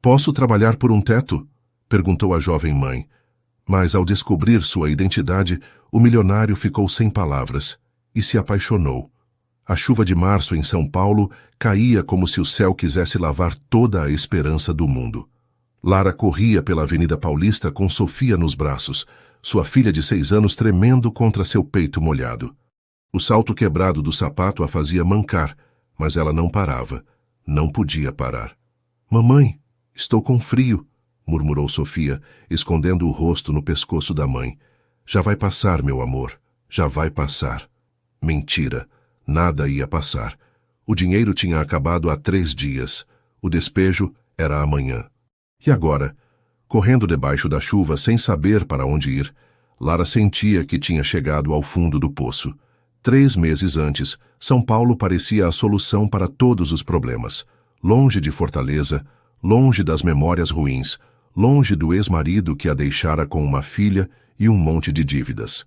Posso trabalhar por um teto? Perguntou a jovem mãe. Mas, ao descobrir sua identidade, o milionário ficou sem palavras e se apaixonou. A chuva de março em São Paulo caía como se o céu quisesse lavar toda a esperança do mundo. Lara corria pela Avenida Paulista com Sofia nos braços, sua filha de 6 anos tremendo contra seu peito molhado. O salto quebrado do sapato a fazia mancar, mas ela não parava. Não podia parar. Mamãe, estou com frio, murmurou Sofia, escondendo o rosto no pescoço da mãe. Já vai passar, meu amor, já vai passar. Mentira, nada ia passar. O dinheiro tinha acabado há 3 dias. O despejo era amanhã. E agora? Correndo debaixo da chuva sem saber para onde ir, Lara sentia que tinha chegado ao fundo do poço. 3 meses antes, São Paulo parecia a solução para todos os problemas. Longe de Fortaleza, longe das memórias ruins, longe do ex-marido que a deixara com uma filha e um monte de dívidas.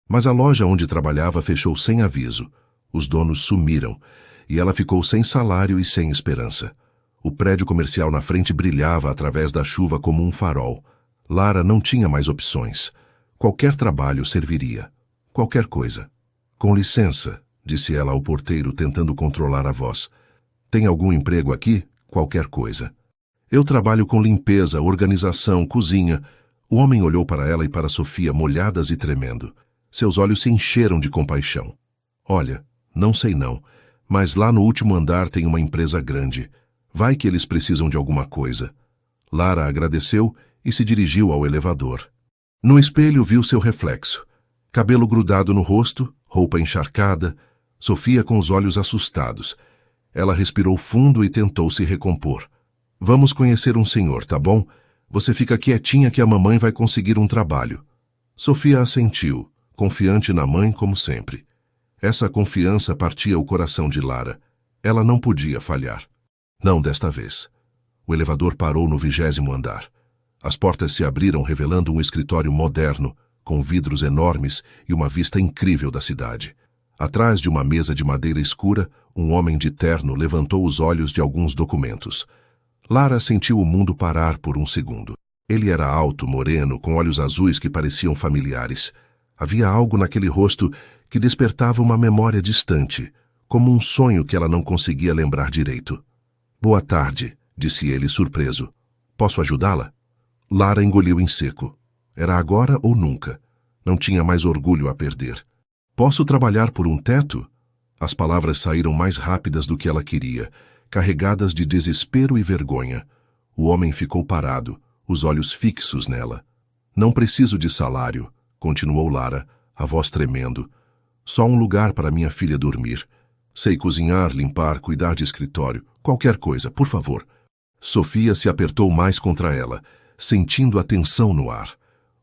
Mas a loja onde trabalhava fechou sem aviso. Os donos sumiram, e ela ficou sem salário e sem esperança. O prédio comercial na frente brilhava através da chuva como um farol. Lara não tinha mais opções. Qualquer trabalho serviria. Qualquer coisa. Com licença, disse ela ao porteiro, tentando controlar a voz. Tem algum emprego aqui? Qualquer coisa. Eu trabalho com limpeza, organização, cozinha. O homem olhou para ela e para Sofia, molhadas e tremendo. Seus olhos se encheram de compaixão. Olha, não sei não, mas lá no último andar tem uma empresa grande. Vai que eles precisam de alguma coisa. Lara agradeceu e se dirigiu ao elevador. No espelho viu seu reflexo. Cabelo grudado no rosto, roupa encharcada, Sofia com os olhos assustados. Ela respirou fundo e tentou se recompor. Vamos conhecer um senhor, tá bom? Você fica quietinha que a mamãe vai conseguir um trabalho. Sofia assentiu, confiante na mãe como sempre. Essa confiança partia o coração de Lara. Ela não podia falhar. Não desta vez. O elevador parou no 20º andar. As portas se abriram revelando um escritório moderno, com vidros enormes e uma vista incrível da cidade. Atrás de uma mesa de madeira escura, um homem de terno levantou os olhos de alguns documentos. Lara sentiu o mundo parar por um segundo. Ele era alto, moreno, com olhos azuis que pareciam familiares. Havia algo naquele rosto que despertava uma memória distante, como um sonho que ela não conseguia lembrar direito. Boa tarde, disse ele, surpreso. Posso ajudá-la? Lara engoliu em seco. Era agora ou nunca. Não tinha mais orgulho a perder. Posso trabalhar por um teto? As palavras saíram mais rápidas do que ela queria, carregadas de desespero e vergonha. O homem ficou parado, os olhos fixos nela. Não preciso de salário, continuou Lara, a voz tremendo. Só um lugar para minha filha dormir. Sei cozinhar, limpar, cuidar de escritório, qualquer coisa, por favor. Sofia se apertou mais contra ela, sentindo a tensão no ar.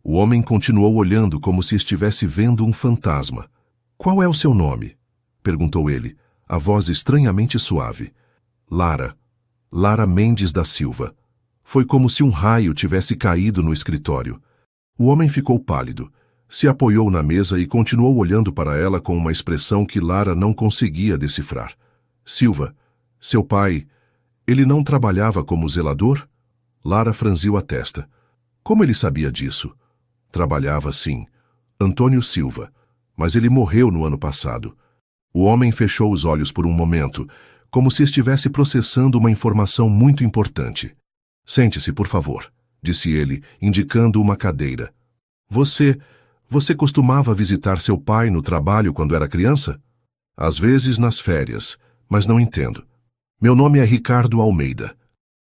O homem continuou olhando como se estivesse vendo um fantasma. Qual é o seu nome? Perguntou ele, a voz estranhamente suave. Lara. Lara Mendes da Silva. Foi como se um raio tivesse caído no escritório. O homem ficou pálido. Se apoiou na mesa e continuou olhando para ela com uma expressão que Lara não conseguia decifrar. Silva, seu pai, ele não trabalhava como zelador? Lara franziu a testa. Como ele sabia disso? Trabalhava sim. Antônio Silva. Mas ele morreu no ano passado. O homem fechou os olhos por um momento, como se estivesse processando uma informação muito importante. Sente-se, por favor, disse ele, indicando uma cadeira. Você costumava visitar seu pai no trabalho quando era criança? Às vezes nas férias, mas não entendo. Meu nome é Ricardo Almeida.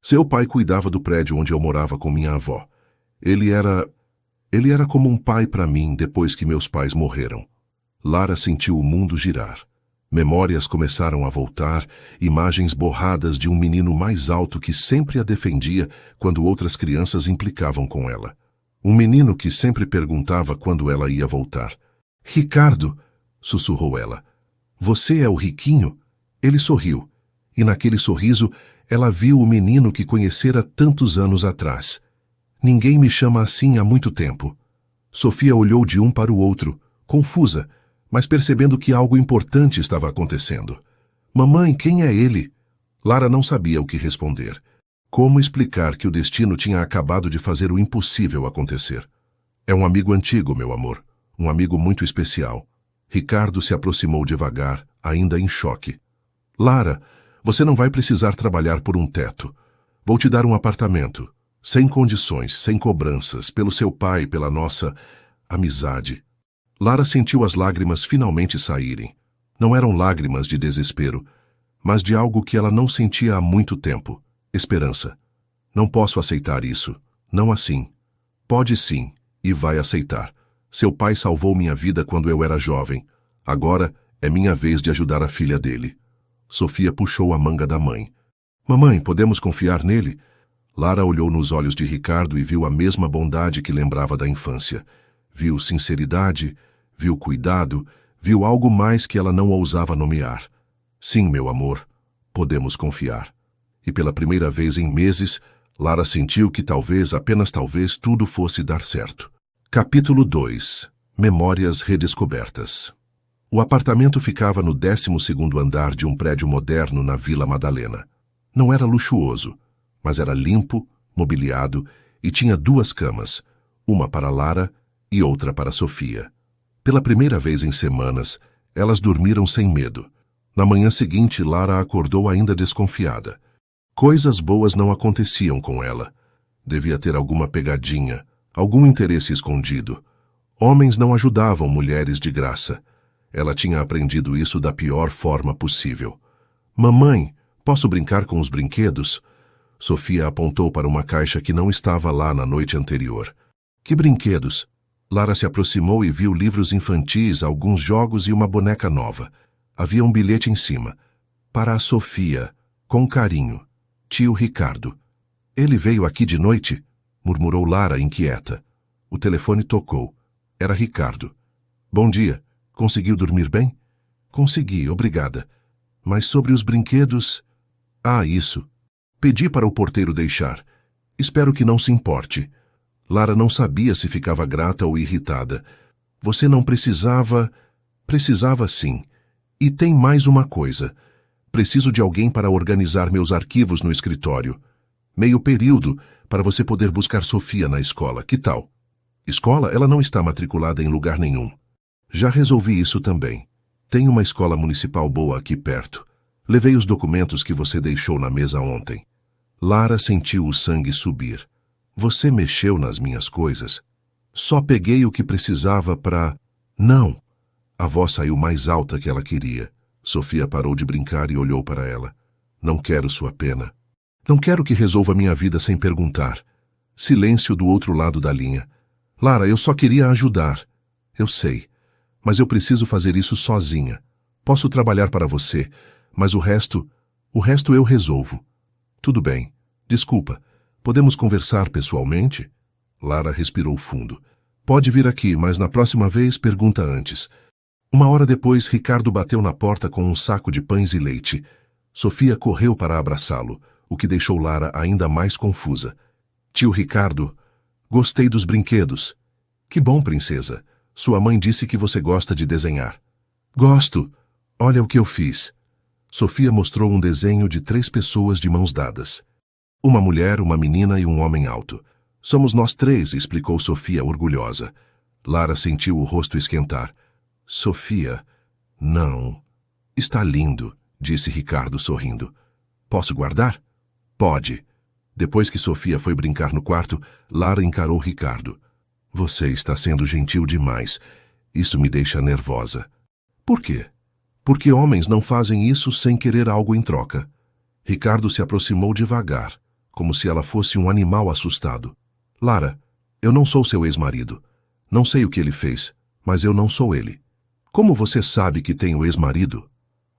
Seu pai cuidava do prédio onde eu morava com minha avó. Ele era como um pai para mim depois que meus pais morreram. Lara sentiu o mundo girar. Memórias começaram a voltar, imagens borradas de um menino mais alto que sempre a defendia quando outras crianças implicavam com ela. Um menino que sempre perguntava quando ela ia voltar. Ricardo, sussurrou ela. Você é o riquinho? Ele sorriu, e naquele sorriso ela viu o menino que conhecera tantos anos atrás. Ninguém me chama assim há muito tempo. Sofia olhou de um para o outro, confusa, mas percebendo que algo importante estava acontecendo. Mamãe, quem é ele? Lara não sabia o que responder. Como explicar que o destino tinha acabado de fazer o impossível acontecer? É um amigo antigo, meu amor. Um amigo muito especial. Ricardo se aproximou devagar, ainda em choque. Lara, você não vai precisar trabalhar por um teto. Vou te dar um apartamento. Sem condições, sem cobranças, pelo seu pai e pela nossa amizade. Lara sentiu as lágrimas finalmente saírem. Não eram lágrimas de desespero, mas de algo que ela não sentia há muito tempo. Esperança. Não posso aceitar isso. Não assim. Pode sim, e vai aceitar. Seu pai salvou minha vida quando eu era jovem. Agora é minha vez de ajudar a filha dele. Sofia puxou a manga da mãe. Mamãe, podemos confiar nele? Lara olhou nos olhos de Ricardo e viu a mesma bondade que lembrava da infância. Viu sinceridade, viu cuidado, viu algo mais que ela não ousava nomear. Sim, meu amor, podemos confiar. E pela primeira vez em meses, Lara sentiu que talvez, apenas talvez, tudo fosse dar certo. Capítulo 2. Memórias redescobertas. O apartamento ficava no 12º andar de um prédio moderno na Vila Madalena. Não era luxuoso, mas era limpo, mobiliado e tinha 2 camas, uma para Lara e outra para Sofia. Pela primeira vez em semanas, elas dormiram sem medo. Na manhã seguinte, Lara acordou ainda desconfiada. Coisas boas não aconteciam com ela. Devia ter alguma pegadinha, algum interesse escondido. Homens não ajudavam mulheres de graça. Ela tinha aprendido isso da pior forma possível. Mamãe, posso brincar com os brinquedos? Sofia apontou para uma caixa que não estava lá na noite anterior. Que brinquedos? Lara se aproximou e viu livros infantis, alguns jogos e uma boneca nova. Havia um bilhete em cima. Para a Sofia, com carinho. Tio Ricardo. Ele veio aqui de noite? Murmurou Lara, inquieta. O telefone tocou. Era Ricardo. Bom dia. Conseguiu dormir bem? Consegui, obrigada. Mas sobre os brinquedos... Ah, isso. Pedi para o porteiro deixar. Espero que não se importe. Lara não sabia se ficava grata ou irritada. Você não precisava... Precisava sim. E tem mais uma coisa. Preciso de alguém para organizar meus arquivos no escritório. Meio período, para você poder buscar Sofia na escola. Que tal? Escola? Ela não está matriculada em lugar nenhum. Já resolvi isso também. Tem uma escola municipal boa aqui perto. Levei os documentos que você deixou na mesa ontem. Lara sentiu o sangue subir. Você mexeu nas minhas coisas? Só peguei o que precisava para... Não. A voz saiu mais alta que ela queria. Sofia parou de brincar e olhou para ela. Não quero sua pena. Não quero que resolva minha vida sem perguntar. Silêncio do outro lado da linha. Lara, eu só queria ajudar. Eu sei. Mas eu preciso fazer isso sozinha. Posso trabalhar para você, mas o resto eu resolvo. Tudo bem. Desculpa. Podemos conversar pessoalmente? Lara respirou fundo. Pode vir aqui, mas na próxima vez pergunta antes. Uma hora depois, Ricardo bateu na porta com um saco de pães e leite. Sofia correu para abraçá-lo, o que deixou Lara ainda mais confusa. Tio Ricardo, gostei dos brinquedos. Que bom, princesa. Sua mãe disse que você gosta de desenhar. Gosto. Olha o que eu fiz. Sofia mostrou um desenho de 3 pessoas de mãos dadas. Uma mulher, uma menina e um homem alto. Somos nós 3, explicou Sofia orgulhosa. Lara sentiu o rosto esquentar. Sofia, não. Está lindo, disse Ricardo sorrindo. Posso guardar? Pode. Depois que Sofia foi brincar no quarto, Lara encarou Ricardo. Você está sendo gentil demais. Isso me deixa nervosa. Por quê? Porque homens não fazem isso sem querer algo em troca. Ricardo se aproximou devagar, como se ela fosse um animal assustado. Lara, eu não sou seu ex-marido. Não sei o que ele fez, mas eu não sou ele. Como você sabe que tenho ex-marido?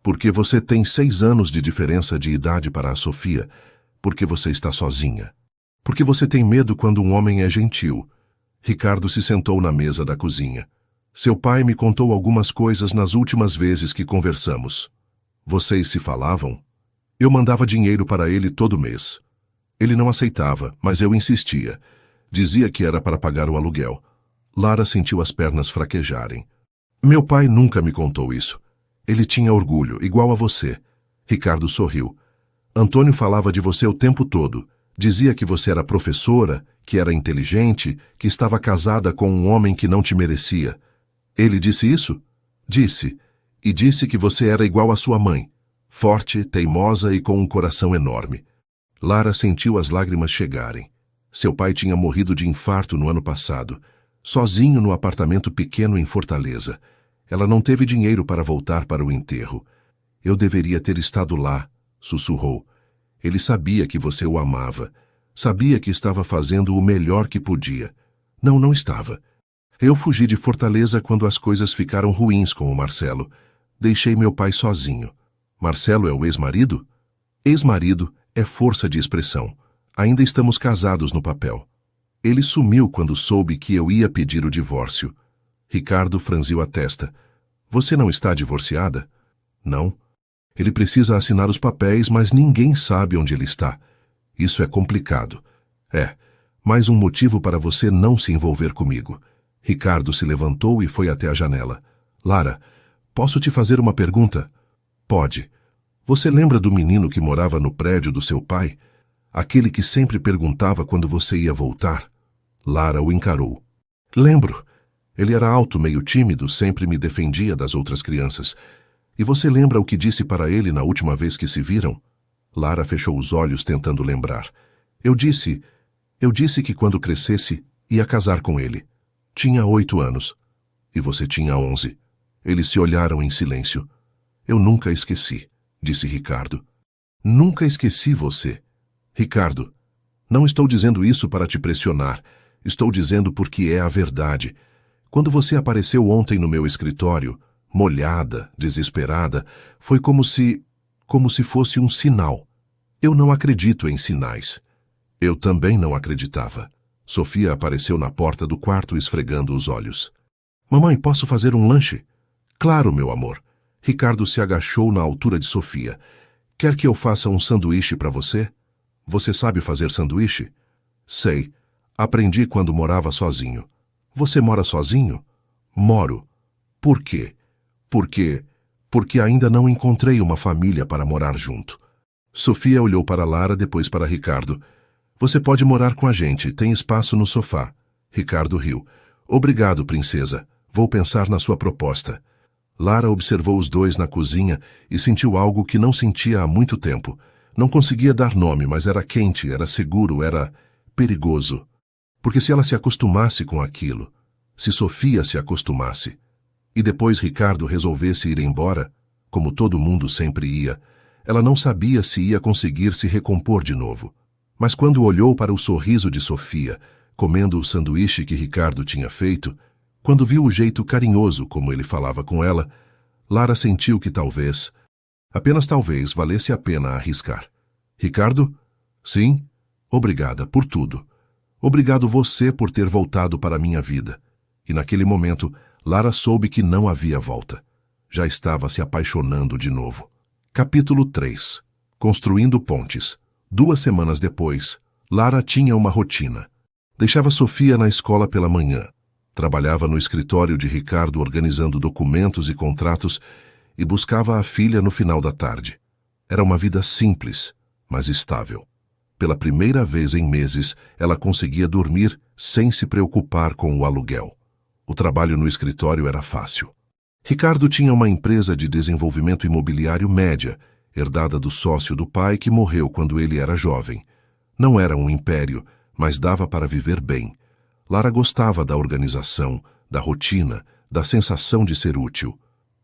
Porque você tem 6 anos de diferença de idade para a Sofia. Porque você está sozinha. Porque você tem medo quando um homem é gentil. Ricardo se sentou na mesa da cozinha. Seu pai me contou algumas coisas nas últimas vezes que conversamos. Vocês se falavam? Eu mandava dinheiro para ele todo mês. Ele não aceitava, mas eu insistia. Dizia que era para pagar o aluguel. Lara sentiu as pernas fraquejarem. Meu pai nunca me contou isso. Ele tinha orgulho, igual a você. Ricardo sorriu. Antônio falava de você o tempo todo. Dizia que você era professora, que era inteligente, que estava casada com um homem que não te merecia. Ele disse isso? Disse. E disse que você era igual à sua mãe, forte, teimosa e com um coração enorme. Lara sentiu as lágrimas chegarem. Seu pai tinha morrido de infarto no ano passado, sozinho no apartamento pequeno em Fortaleza. Ela não teve dinheiro para voltar para o enterro. Eu deveria ter estado lá, sussurrou. Ele sabia que você o amava. Sabia que estava fazendo o melhor que podia. Não, não estava. Eu fugi de Fortaleza quando as coisas ficaram ruins com o Marcelo. Deixei meu pai sozinho. Marcelo é o ex-marido? Ex-marido é força de expressão. Ainda estamos casados no papel. Ele sumiu quando soube que eu ia pedir o divórcio. Ricardo franziu a testa. Você não está divorciada? Não. Ele precisa assinar os papéis, mas ninguém sabe onde ele está. Isso é complicado. É, mais um motivo para você não se envolver comigo. Ricardo se levantou e foi até a janela. Lara, posso te fazer uma pergunta? Pode. Você lembra do menino que morava no prédio do seu pai? Aquele que sempre perguntava quando você ia voltar? Lara o encarou. Lembro. Ele era alto, meio tímido, sempre me defendia das outras crianças. E você lembra o que disse para ele na última vez que se viram? Lara fechou os olhos tentando lembrar. Eu disse que quando crescesse, ia casar com ele. Tinha 8 anos. E você tinha 11. Eles se olharam em silêncio. Eu nunca esqueci, disse Ricardo. Nunca esqueci você. Ricardo, não estou dizendo isso para te pressionar. Estou dizendo porque é a verdade. Quando você apareceu ontem no meu escritório, molhada, desesperada, foi como se fosse um sinal. Eu não acredito em sinais. Eu também não acreditava. Sofia apareceu na porta do quarto esfregando os olhos. Mamãe, posso fazer um lanche? Claro, meu amor. Ricardo se agachou na altura de Sofia. Quer que eu faça um sanduíche para você? Você sabe fazer sanduíche? Sei. Aprendi quando morava sozinho. Você mora sozinho? Moro. Por quê? Porque ainda não encontrei uma família para morar junto. Sofia olhou para Lara, depois para Ricardo. Você pode morar com a gente, tem espaço no sofá. Ricardo riu. Obrigado, princesa. Vou pensar na sua proposta. Lara observou os dois na cozinha e sentiu algo que não sentia há muito tempo. Não conseguia dar nome, mas era quente, era seguro, era perigoso. Porque se ela se acostumasse com aquilo, se Sofia se acostumasse, e depois Ricardo resolvesse ir embora, como todo mundo sempre ia, ela não sabia se ia conseguir se recompor de novo. Mas quando olhou para o sorriso de Sofia, comendo o sanduíche que Ricardo tinha feito, quando viu o jeito carinhoso como ele falava com ela, Lara sentiu que talvez, apenas talvez, valesse a pena arriscar. Ricardo? Sim? Obrigada por tudo. Obrigado você por ter voltado para a minha vida. E naquele momento, Lara soube que não havia volta. Já estava se apaixonando de novo. Capítulo 3. Construindo pontes. 2 semanas depois, Lara tinha uma rotina. Deixava Sofia na escola pela manhã. Trabalhava no escritório de Ricardo organizando documentos e contratos e buscava a filha no final da tarde. Era uma vida simples, mas estável. Pela primeira vez em meses, ela conseguia dormir sem se preocupar com o aluguel. O trabalho no escritório era fácil. Ricardo tinha uma empresa de desenvolvimento imobiliário média, herdada do sócio do pai que morreu quando ele era jovem. Não era um império, mas dava para viver bem. Lara gostava da organização, da rotina, da sensação de ser útil.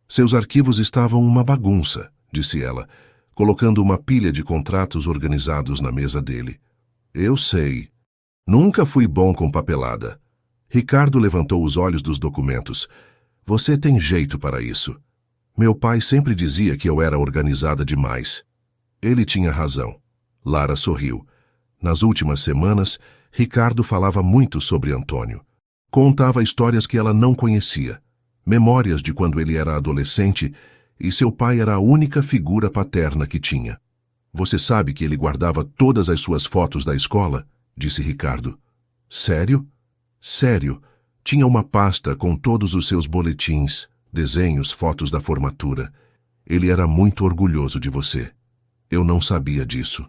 Seus arquivos estavam uma bagunça, disse ela, colocando uma pilha de contratos organizados na mesa dele. Eu sei. Nunca fui bom com papelada. Ricardo levantou os olhos dos documentos. Você tem jeito para isso. Meu pai sempre dizia que eu era organizada demais. Ele tinha razão. Lara sorriu. Nas últimas semanas, Ricardo falava muito sobre Antônio. Contava histórias que ela não conhecia. Memórias de quando ele era adolescente e seu pai era a única figura paterna que tinha. Você sabe que ele guardava todas as suas fotos da escola? Disse Ricardo. Sério? Sério. Tinha uma pasta com todos os seus boletins, desenhos, fotos da formatura. Ele era muito orgulhoso de você. Eu não sabia disso.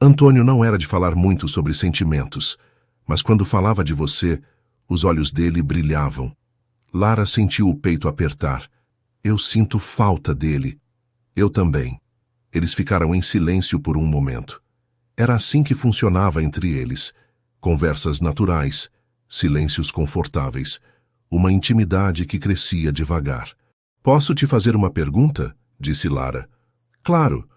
Antônio não era de falar muito sobre sentimentos, mas quando falava de você, os olhos dele brilhavam. Lara sentiu o peito apertar. Eu sinto falta dele. Eu também. Eles ficaram em silêncio por um momento. Era assim que funcionava entre eles. Conversas naturais, silêncios confortáveis, uma intimidade que crescia devagar. Posso te fazer uma pergunta? Disse Lara. Claro.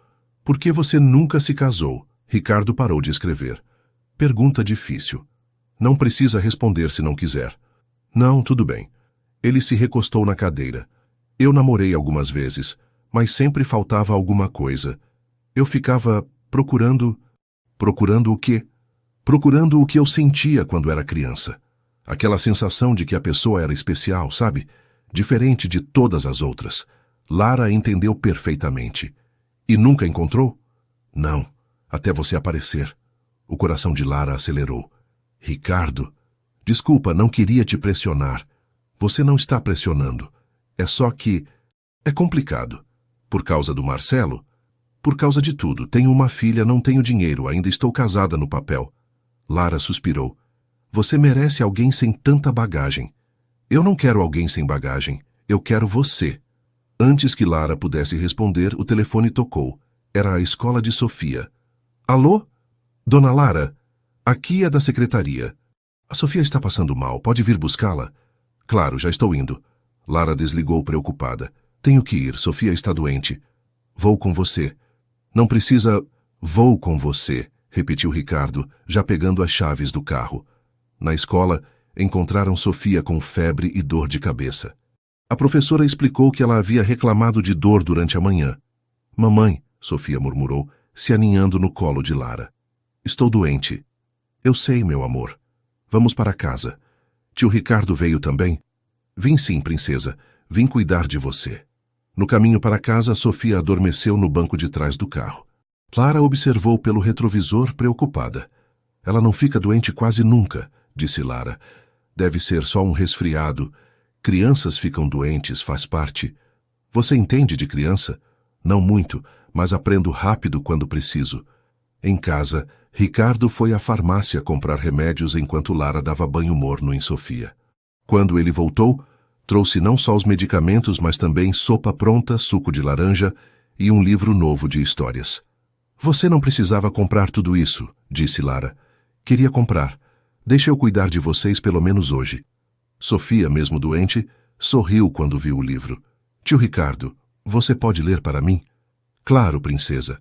Por que você nunca se casou? Ricardo parou de escrever. Pergunta difícil. Não precisa responder se não quiser. Não, tudo bem. Ele se recostou na cadeira. Eu namorei algumas vezes, mas sempre faltava alguma coisa. Eu ficava procurando... Procurando o quê? Procurando o que eu sentia quando era criança. Aquela sensação de que a pessoa era especial, sabe? Diferente de todas as outras. Lara entendeu perfeitamente. E nunca encontrou? Não, até você aparecer. O coração de Lara acelerou. Ricardo, desculpa, não queria te pressionar. Você não está pressionando. É só que... é complicado. Por causa do Marcelo? Por causa de tudo. Tenho uma filha, não tenho dinheiro, ainda estou casada no papel. Lara suspirou. Você merece alguém sem tanta bagagem. Eu não quero alguém sem bagagem. Eu quero você. Antes que Lara pudesse responder, o telefone tocou. Era a escola de Sofia. Alô? Dona Lara? Aqui é da secretaria. A Sofia está passando mal. Pode vir buscá-la? Claro, já estou indo. Lara desligou preocupada. Tenho que ir. Sofia está doente. Vou com você. Não precisa... Vou com você, repetiu Ricardo, já pegando as chaves do carro. Na escola, encontraram Sofia com febre e dor de cabeça. A professora explicou que ela havia reclamado de dor durante a manhã. Mamãe, Sofia murmurou, se aninhando no colo de Lara. Estou doente. Eu sei, meu amor. Vamos para casa. Tio Ricardo veio também? Vim sim, princesa. Vim cuidar de você. No caminho para casa, Sofia adormeceu no banco de trás do carro. Lara observou pelo retrovisor preocupada. Ela não fica doente quase nunca, disse Lara. Deve ser só um resfriado. Crianças ficam doentes, faz parte. Você entende de criança? Não muito, mas aprendo rápido quando preciso. Em casa, Ricardo foi à farmácia comprar remédios enquanto Lara dava banho morno em Sofia. Quando ele voltou, trouxe não só os medicamentos, mas também sopa pronta, suco de laranja e um livro novo de histórias. Você não precisava comprar tudo isso, disse Lara. Queria comprar. Deixa eu cuidar de vocês pelo menos hoje. Sofia, mesmo doente, sorriu quando viu o livro. Tio Ricardo, você pode ler para mim? Claro, princesa.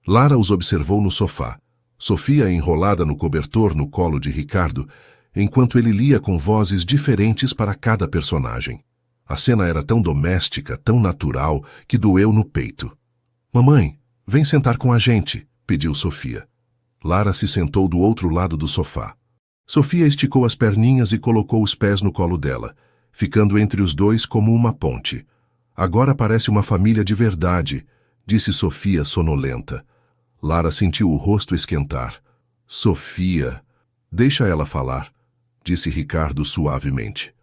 Lara os observou no sofá. Sofia enrolada no cobertor no colo de Ricardo, enquanto ele lia com vozes diferentes para cada personagem. A cena era tão doméstica, tão natural, que doeu no peito. Mamãe, vem sentar com a gente, pediu Sofia. Lara se sentou do outro lado do sofá. Sofia esticou as perninhas e colocou os pés no colo dela, ficando entre os dois como uma ponte. Agora parece uma família de verdade, disse Sofia sonolenta. Lara sentiu o rosto esquentar. Sofia, deixa ela falar, disse Ricardo suavemente.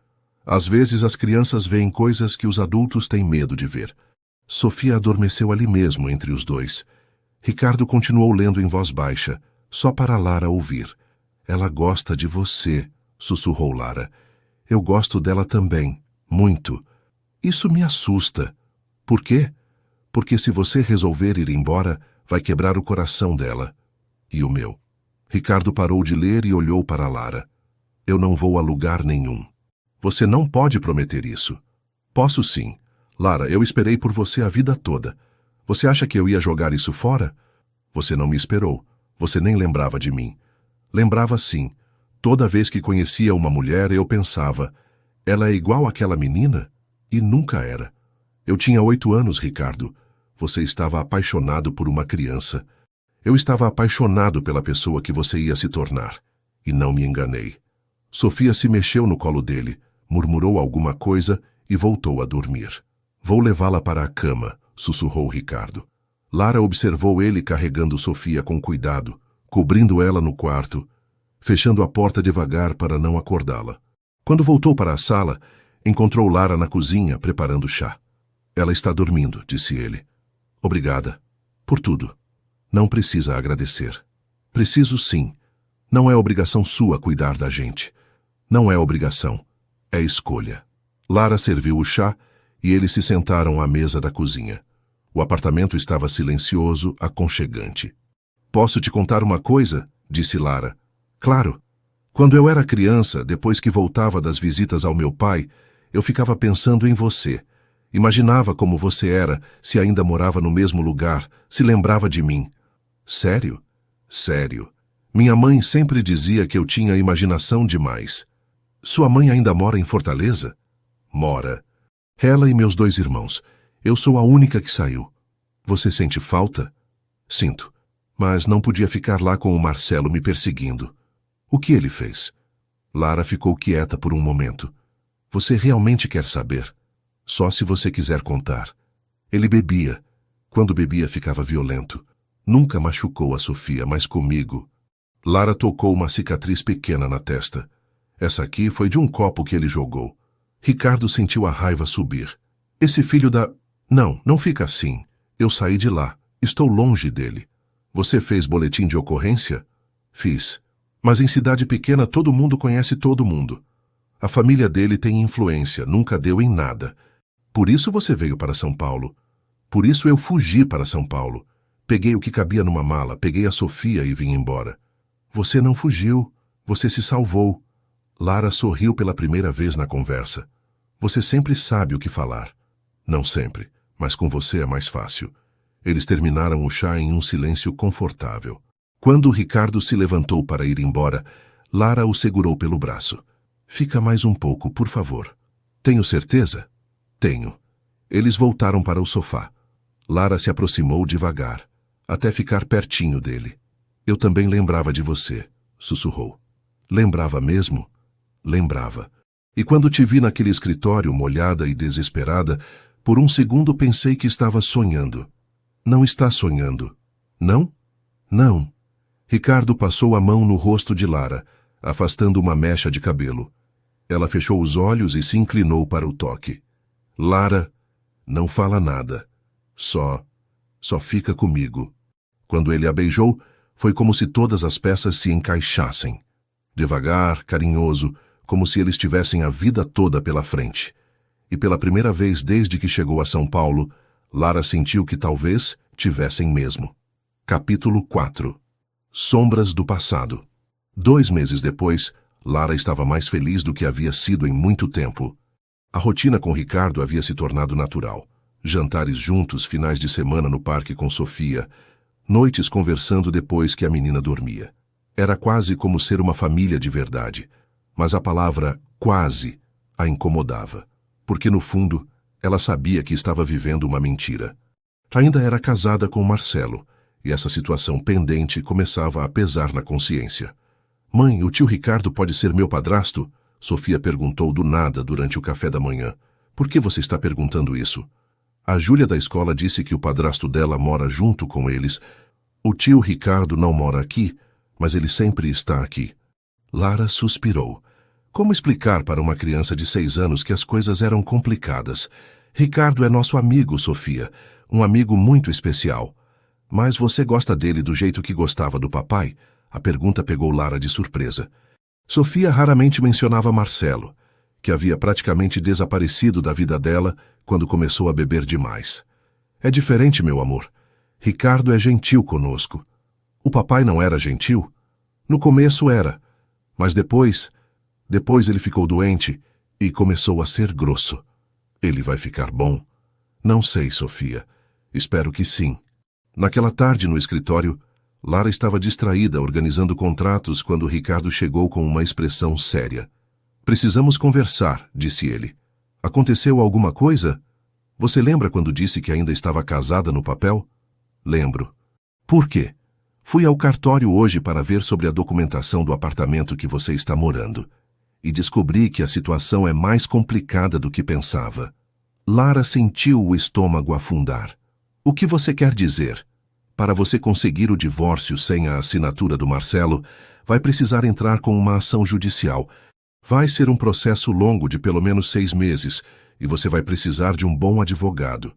Às vezes as crianças veem coisas que os adultos têm medo de ver. Sofia adormeceu ali mesmo entre os dois. Ricardo continuou lendo em voz baixa, só para Lara ouvir. Ela gosta de você, sussurrou Lara. Eu gosto dela também, muito. Isso me assusta. Por quê? Porque se você resolver ir embora, vai quebrar o coração dela. E o meu. Ricardo parou de ler e olhou para Lara. Eu não vou a lugar nenhum. Você não pode prometer isso. Posso sim. Lara, eu esperei por você a vida toda. Você acha que eu ia jogar isso fora? Você não me esperou. Você nem lembrava de mim. Lembrava sim. Toda vez que conhecia uma mulher, eu pensava, ela é igual àquela menina? E nunca era. Eu tinha 8 anos, Ricardo. Você estava apaixonado por uma criança. Eu estava apaixonado pela pessoa que você ia se tornar. E não me enganei. Sofia se mexeu no colo dele, murmurou alguma coisa e voltou a dormir. Vou levá-la para a cama, sussurrou Ricardo. Lara observou ele carregando Sofia com cuidado, cobrindo ela no quarto, fechando a porta devagar para não acordá-la. Quando voltou para a sala, encontrou Lara na cozinha preparando chá. Ela está dormindo, disse ele. Obrigada. Por tudo. Não precisa agradecer. Preciso sim. Não é obrigação sua cuidar da gente. Não é obrigação. É escolha. Lara serviu o chá e eles se sentaram à mesa da cozinha. O apartamento estava silencioso, aconchegante. Posso te contar uma coisa? Disse Lara. Claro. Quando eu era criança, depois que voltava das visitas ao meu pai, eu ficava pensando em você. Imaginava como você era, se ainda morava no mesmo lugar, se lembrava de mim. Sério? Sério. Minha mãe sempre dizia que eu tinha imaginação demais. Sua mãe ainda mora em Fortaleza? Mora. Ela e meus 2 irmãos. Eu sou a única que saiu. Você sente falta? Sinto. Mas não podia ficar lá com o Marcelo me perseguindo. O que ele fez? Lara ficou quieta por um momento. Você realmente quer saber? Só se você quiser contar. Ele bebia. Quando bebia, ficava violento. Nunca machucou a Sofia, mas comigo. Lara tocou uma cicatriz pequena na testa. Essa aqui foi de um copo que ele jogou. Ricardo sentiu a raiva subir. Esse filho da... Não fica assim. Eu saí de lá. Estou longe dele. Você fez boletim de ocorrência? Fiz. Mas em cidade pequena todo mundo conhece todo mundo. A família dele tem influência, nunca deu em nada. Por isso você veio para São Paulo. Por isso eu fugi para São Paulo. Peguei o que cabia numa mala, peguei a Sofia e vim embora. Você não fugiu. Você se salvou. Lara sorriu pela primeira vez na conversa. Você sempre sabe o que falar. Não sempre, mas com você é mais fácil. Eles terminaram o chá em um silêncio confortável. Quando Ricardo se levantou para ir embora, Lara o segurou pelo braço. Fica mais um pouco, por favor. Tenho certeza? Tenho. Eles voltaram para o sofá. Lara se aproximou devagar, até ficar pertinho dele. Eu também lembrava de você, sussurrou. Lembrava mesmo? Lembrava. E quando te vi naquele escritório, molhada e desesperada, por um segundo pensei que estava sonhando. Não está sonhando. Não? Não. Ricardo passou a mão no rosto de Lara, afastando uma mecha de cabelo. Ela fechou os olhos e se inclinou para o toque. Lara, não fala nada. Só fica comigo. Quando ele a beijou, foi como se todas as peças se encaixassem. Devagar, carinhoso, como se eles tivessem a vida toda pela frente. E pela primeira vez desde que chegou a São Paulo, Lara sentiu que talvez tivessem mesmo. Capítulo 4. Sombras do passado. 2 meses depois, Lara estava mais feliz do que havia sido em muito tempo. A rotina com Ricardo havia se tornado natural. Jantares juntos, finais de semana no parque com Sofia, noites conversando depois que a menina dormia. Era quase como ser uma família de verdade. Mas a palavra quase a incomodava, porque no fundo ela sabia que estava vivendo uma mentira. Ainda era casada com Marcelo, e essa situação pendente começava a pesar na consciência. Mãe, o tio Ricardo pode ser meu padrasto? Sofia perguntou do nada durante o café da manhã. Por que você está perguntando isso? A Júlia da escola disse que o padrasto dela mora junto com eles. O tio Ricardo não mora aqui, mas ele sempre está aqui. Lara suspirou. Como explicar para uma criança de 6 anos que as coisas eram complicadas? Ricardo é nosso amigo, Sofia. Um amigo muito especial. Mas você gosta dele do jeito que gostava do papai? A pergunta pegou Lara de surpresa. Sofia raramente mencionava Marcelo, que havia praticamente desaparecido da vida dela quando começou a beber demais. É diferente, meu amor. Ricardo é gentil conosco. O papai não era gentil? No começo era, mas depois ele ficou doente e começou a ser grosso. Ele vai ficar bom? Não sei, Sofia. Espero que sim. Naquela tarde no escritório, Lara estava distraída organizando contratos quando Ricardo chegou com uma expressão séria. Precisamos conversar, disse ele. Aconteceu alguma coisa? Você lembra quando disse que ainda estava casada no papel? Lembro. Por quê? Fui ao cartório hoje para ver sobre a documentação do apartamento que você está morando. E descobri que a situação é mais complicada do que pensava. Lara sentiu o estômago afundar. O que você quer dizer? Para você conseguir o divórcio sem a assinatura do Marcelo, vai precisar entrar com uma ação judicial. Vai ser um processo longo de pelo menos 6 meses e você vai precisar de um bom advogado.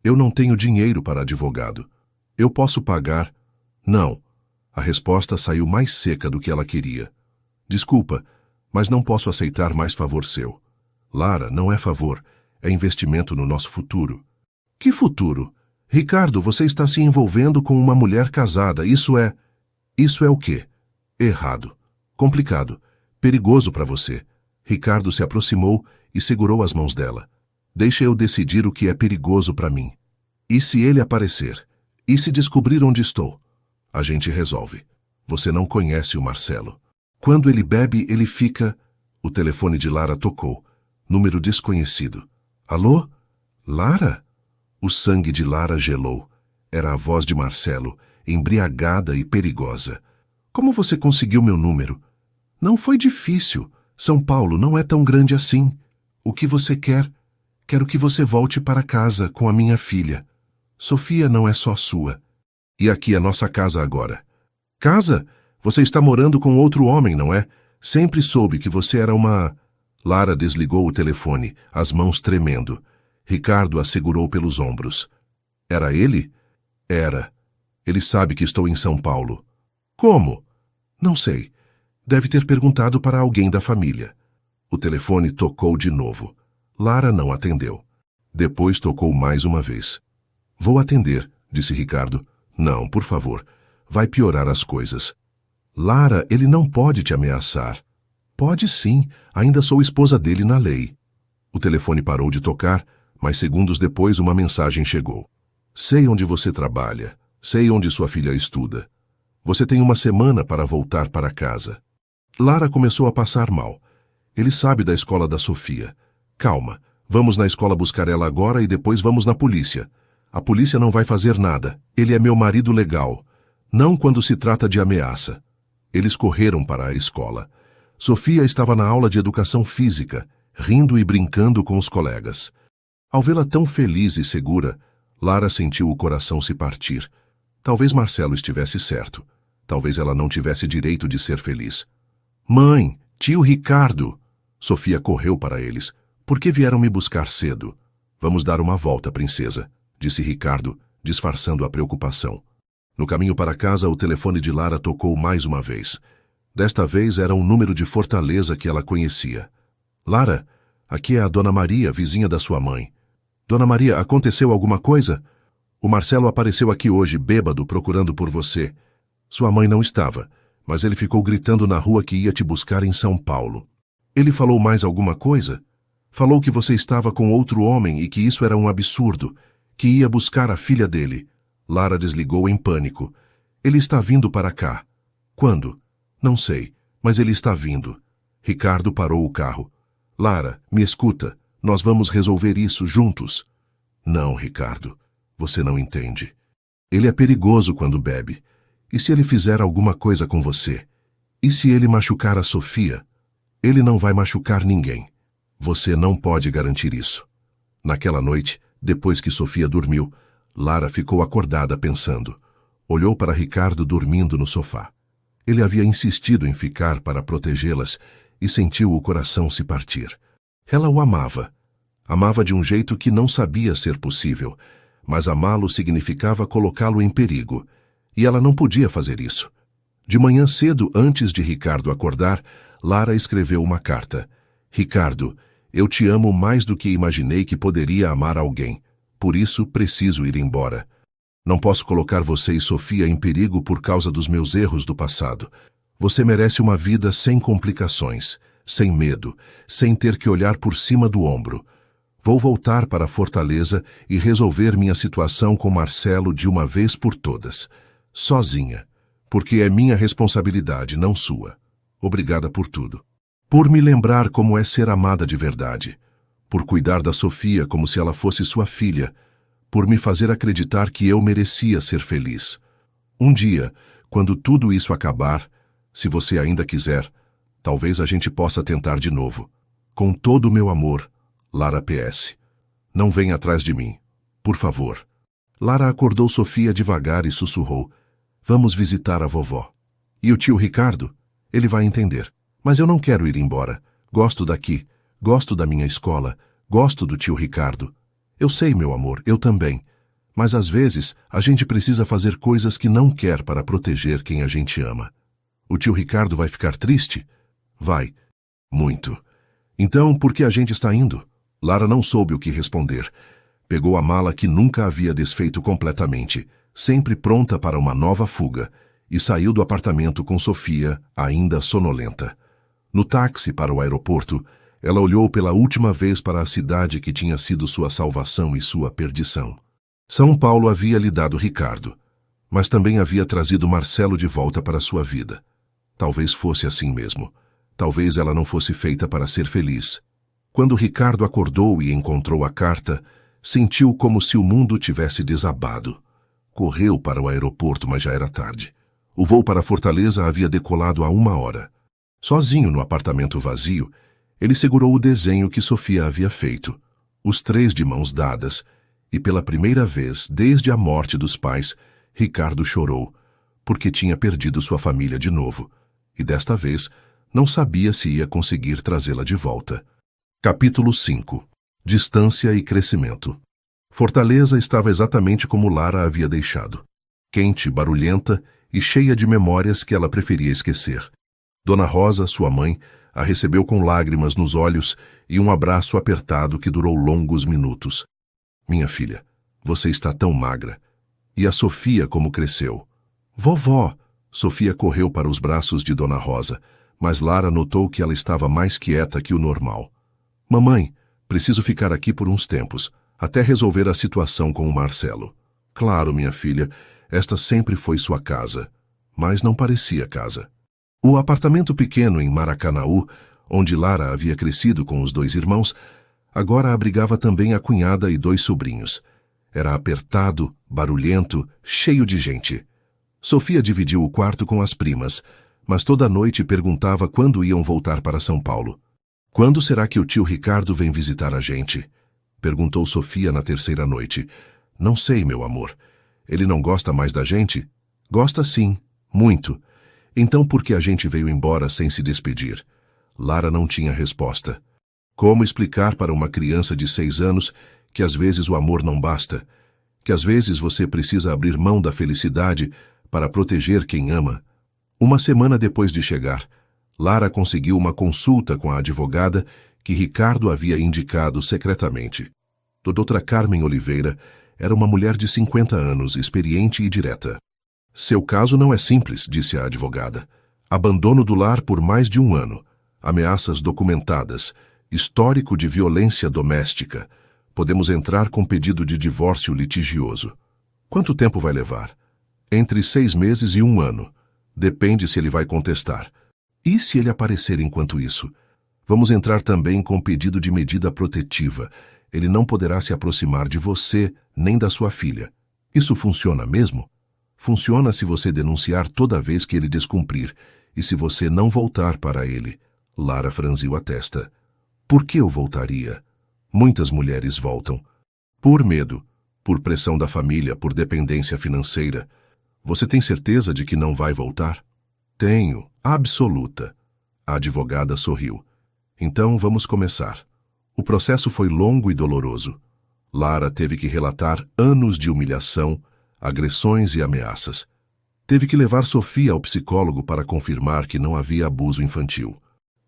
Eu não tenho dinheiro para advogado. Eu posso pagar? Não. A resposta saiu mais seca do que ela queria. Desculpa, mas não posso aceitar mais favor seu. Lara, não é favor, é investimento no nosso futuro. Que futuro? Ricardo, você está se envolvendo com uma mulher casada. Isso é o quê? Errado. Complicado. Perigoso para você. Ricardo se aproximou e segurou as mãos dela. Deixa eu decidir o que é perigoso para mim. E se ele aparecer? E se descobrir onde estou? A gente resolve. Você não conhece o Marcelo. Quando ele bebe, ele fica... O telefone de Lara tocou. Número desconhecido. Alô? Lara? O sangue de Lara gelou. Era a voz de Marcelo, embriagada e perigosa. Como você conseguiu meu número? Não foi difícil. São Paulo não é tão grande assim. O que você quer? Quero que você volte para casa com a minha filha. Sofia não é só sua. E aqui é nossa casa agora. Casa? Você está morando com outro homem, não é? Sempre soube que você era uma... Lara desligou o telefone, as mãos tremendo. Ricardo a segurou pelos ombros. Era ele? Era. Ele sabe que estou em São Paulo. Como? Não sei. Deve ter perguntado para alguém da família. O telefone tocou de novo. Lara não atendeu. Depois tocou mais uma vez. Vou atender, disse Ricardo. Não, por favor. Vai piorar as coisas. Lara, ele não pode te ameaçar. Pode sim, ainda sou esposa dele na lei. O telefone parou de tocar, mas segundos depois uma mensagem chegou. Sei onde você trabalha, sei onde sua filha estuda. Você tem uma semana para voltar para casa. Lara começou a passar mal. Ele sabe da escola da Sofia. Calma, vamos na escola buscar ela agora e depois vamos na polícia. A polícia não vai fazer nada. Ele é meu marido legal. Não quando se trata de ameaça. Eles correram para a escola. Sofia estava na aula de educação física, rindo e brincando com os colegas. Ao vê-la tão feliz e segura, Lara sentiu o coração se partir. Talvez Marcelo estivesse certo. Talvez ela não tivesse direito de ser feliz. Mãe, tio Ricardo! Sofia correu para eles. Por que vieram me buscar cedo? Vamos dar uma volta, princesa, disse Ricardo, disfarçando a preocupação. No caminho para casa, o telefone de Lara tocou mais uma vez. Desta vez era um número de Fortaleza que ela conhecia. Lara, aqui é a Dona Maria, vizinha da sua mãe. Dona Maria, aconteceu alguma coisa? O Marcelo apareceu aqui hoje, bêbado, procurando por você. Sua mãe não estava, mas ele ficou gritando na rua que ia te buscar em São Paulo. Ele falou mais alguma coisa? Falou que você estava com outro homem e que isso era um absurdo, que ia buscar a filha dele. Lara desligou em pânico. Ele está vindo para cá. Quando? Não sei, mas ele está vindo. Ricardo parou o carro. Lara, me escuta. Nós vamos resolver isso juntos. Não, Ricardo. Você não entende. Ele é perigoso quando bebe. E se ele fizer alguma coisa com você? E se ele machucar a Sofia? Ele não vai machucar ninguém. Você não pode garantir isso. Naquela noite, depois que Sofia dormiu, Lara ficou acordada pensando. Olhou para Ricardo dormindo no sofá. Ele havia insistido em ficar para protegê-las e sentiu o coração se partir. Ela o amava. Amava de um jeito que não sabia ser possível, mas amá-lo significava colocá-lo em perigo, e ela não podia fazer isso. De manhã cedo, antes de Ricardo acordar, Lara escreveu uma carta. Ricardo, eu te amo mais do que imaginei que poderia amar alguém. Por isso, preciso ir embora. Não posso colocar você e Sofia em perigo por causa dos meus erros do passado. Você merece uma vida sem complicações, sem medo, sem ter que olhar por cima do ombro. Vou voltar para Fortaleza e resolver minha situação com Marcelo de uma vez por todas. Sozinha. Porque é minha responsabilidade, não sua. Obrigada por tudo. Por me lembrar como é ser amada de verdade. Por cuidar da Sofia como se ela fosse sua filha, por me fazer acreditar que eu merecia ser feliz. Um dia, quando tudo isso acabar, se você ainda quiser, talvez a gente possa tentar de novo. Com todo o meu amor, Lara PS. Não venha atrás de mim, por favor. Lara acordou Sofia devagar e sussurrou. Vamos visitar a vovó. E o tio Ricardo? Ele vai entender. Mas eu não quero ir embora. Gosto daqui. Gosto da minha escola, gosto do tio Ricardo. Eu sei, meu amor, eu também. Mas às vezes, a gente precisa fazer coisas que não quer para proteger quem a gente ama. O tio Ricardo vai ficar triste? Vai. Muito. Então, por que a gente está indo? Lara não soube o que responder. Pegou a mala que nunca havia desfeito completamente, sempre pronta para uma nova fuga, e saiu do apartamento com Sofia, ainda sonolenta. No táxi para o aeroporto, ela olhou pela última vez para a cidade que tinha sido sua salvação e sua perdição. São Paulo havia lhe dado Ricardo, mas também havia trazido Marcelo de volta para sua vida. Talvez fosse assim mesmo. Talvez ela não fosse feita para ser feliz. Quando Ricardo acordou e encontrou a carta, sentiu como se o mundo tivesse desabado. Correu para o aeroporto, mas já era tarde. O voo para Fortaleza havia decolado há 1 hora. Sozinho no apartamento vazio, ele segurou o desenho que Sofia havia feito, os 3 de mãos dadas, e pela primeira vez desde a morte dos pais, Ricardo chorou, porque tinha perdido sua família de novo, e desta vez não sabia se ia conseguir trazê-la de volta. Capítulo 5. Distância e crescimento. Fortaleza estava exatamente como Lara havia deixado. Quente, barulhenta e cheia de memórias que ela preferia esquecer. Dona Rosa, sua mãe, a recebeu com lágrimas nos olhos e um abraço apertado que durou longos minutos. Minha filha, você está tão magra. E a Sofia como cresceu. Vovó! Sofia correu para os braços de Dona Rosa, mas Lara notou que ela estava mais quieta que o normal. Mamãe, preciso ficar aqui por uns tempos, até resolver a situação com o Marcelo. Claro, minha filha, esta sempre foi sua casa, mas não parecia casa. O apartamento pequeno em Maracanaú, onde Lara havia crescido com os 2 irmãos, agora abrigava também a cunhada e 2 sobrinhos. Era apertado, barulhento, cheio de gente. Sofia dividiu o quarto com as primas, mas toda noite perguntava quando iam voltar para São Paulo. Quando será que o tio Ricardo vem visitar a gente? Perguntou Sofia na 3ª noite. Não sei, meu amor. Ele não gosta mais da gente? Gosta sim, muito. Então por que a gente veio embora sem se despedir? Lara não tinha resposta. Como explicar para uma criança de 6 anos que às vezes o amor não basta, que às vezes você precisa abrir mão da felicidade para proteger quem ama? 1 semana depois de chegar, Lara conseguiu uma consulta com a advogada que Ricardo havia indicado secretamente. Doutora Carmen Oliveira era uma mulher de 50 anos, experiente e direta. Seu caso não é simples, disse a advogada. Abandono do lar por mais de 1 ano, ameaças documentadas, histórico de violência doméstica. Podemos entrar com pedido de divórcio litigioso. Quanto tempo vai levar? Entre 6 meses e 1 ano. Depende se ele vai contestar. E se ele aparecer enquanto isso? Vamos entrar também com pedido de medida protetiva. Ele não poderá se aproximar de você nem da sua filha. Isso funciona mesmo? Funciona se você denunciar toda vez que ele descumprir e se você não voltar para ele. Lara franziu a testa. Por que eu voltaria? Muitas mulheres voltam. Por medo, por pressão da família, por dependência financeira. Você tem certeza de que não vai voltar? Tenho, absoluta. A advogada sorriu. Então vamos começar. O processo foi longo e doloroso. Lara teve que relatar anos de humilhação, agressões e ameaças. Teve que levar Sofia ao psicólogo para confirmar que não havia abuso infantil.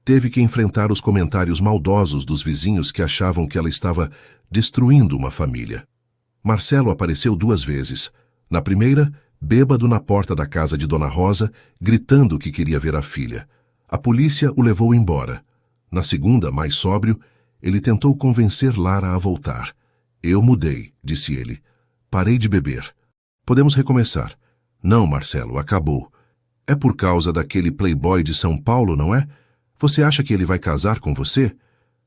Teve que enfrentar os comentários maldosos dos vizinhos que achavam que ela estava destruindo uma família. Marcelo apareceu 2 vezes. Na primeira, bêbado na porta da casa de Dona Rosa, gritando que queria ver a filha. A polícia o levou embora. Na segunda, mais sóbrio, ele tentou convencer Lara a voltar. Eu mudei, disse ele. Parei de beber. Podemos recomeçar. Não, Marcelo, acabou. É por causa daquele playboy de São Paulo, não é? Você acha que ele vai casar com você?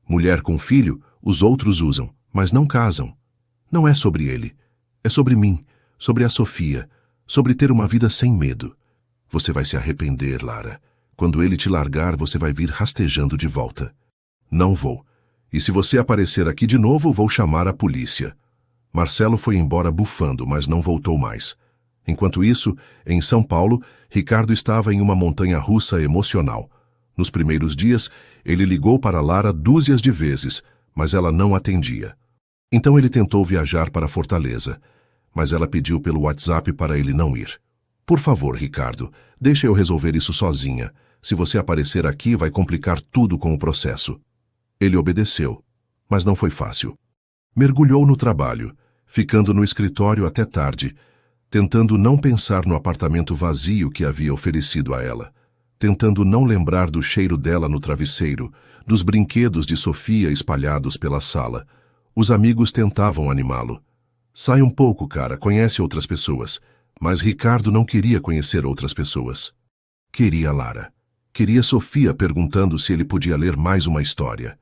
Mulher com filho, os outros usam, mas não casam. Não é sobre ele. É sobre mim, sobre a Sofia, sobre ter uma vida sem medo. Você vai se arrepender, Lara. Quando ele te largar, você vai vir rastejando de volta. Não vou. E se você aparecer aqui de novo, vou chamar a polícia. Marcelo foi embora bufando, mas não voltou mais. Enquanto isso, em São Paulo, Ricardo estava em uma montanha-russa emocional. Nos primeiros dias, ele ligou para Lara dúzias de vezes, mas ela não atendia. Então ele tentou viajar para Fortaleza, mas ela pediu pelo WhatsApp para ele não ir. Por favor, Ricardo, deixa eu resolver isso sozinha. Se você aparecer aqui, vai complicar tudo com o processo. Ele obedeceu, mas não foi fácil. Mergulhou no trabalho, ficando no escritório até tarde, tentando não pensar no apartamento vazio que havia oferecido a ela, tentando não lembrar do cheiro dela no travesseiro, dos brinquedos de Sofia espalhados pela sala. Os amigos tentavam animá-lo. Sai um pouco, cara, conhece outras pessoas. Mas Ricardo não queria conhecer outras pessoas. Queria Lara. Queria Sofia perguntando se ele podia ler mais uma história.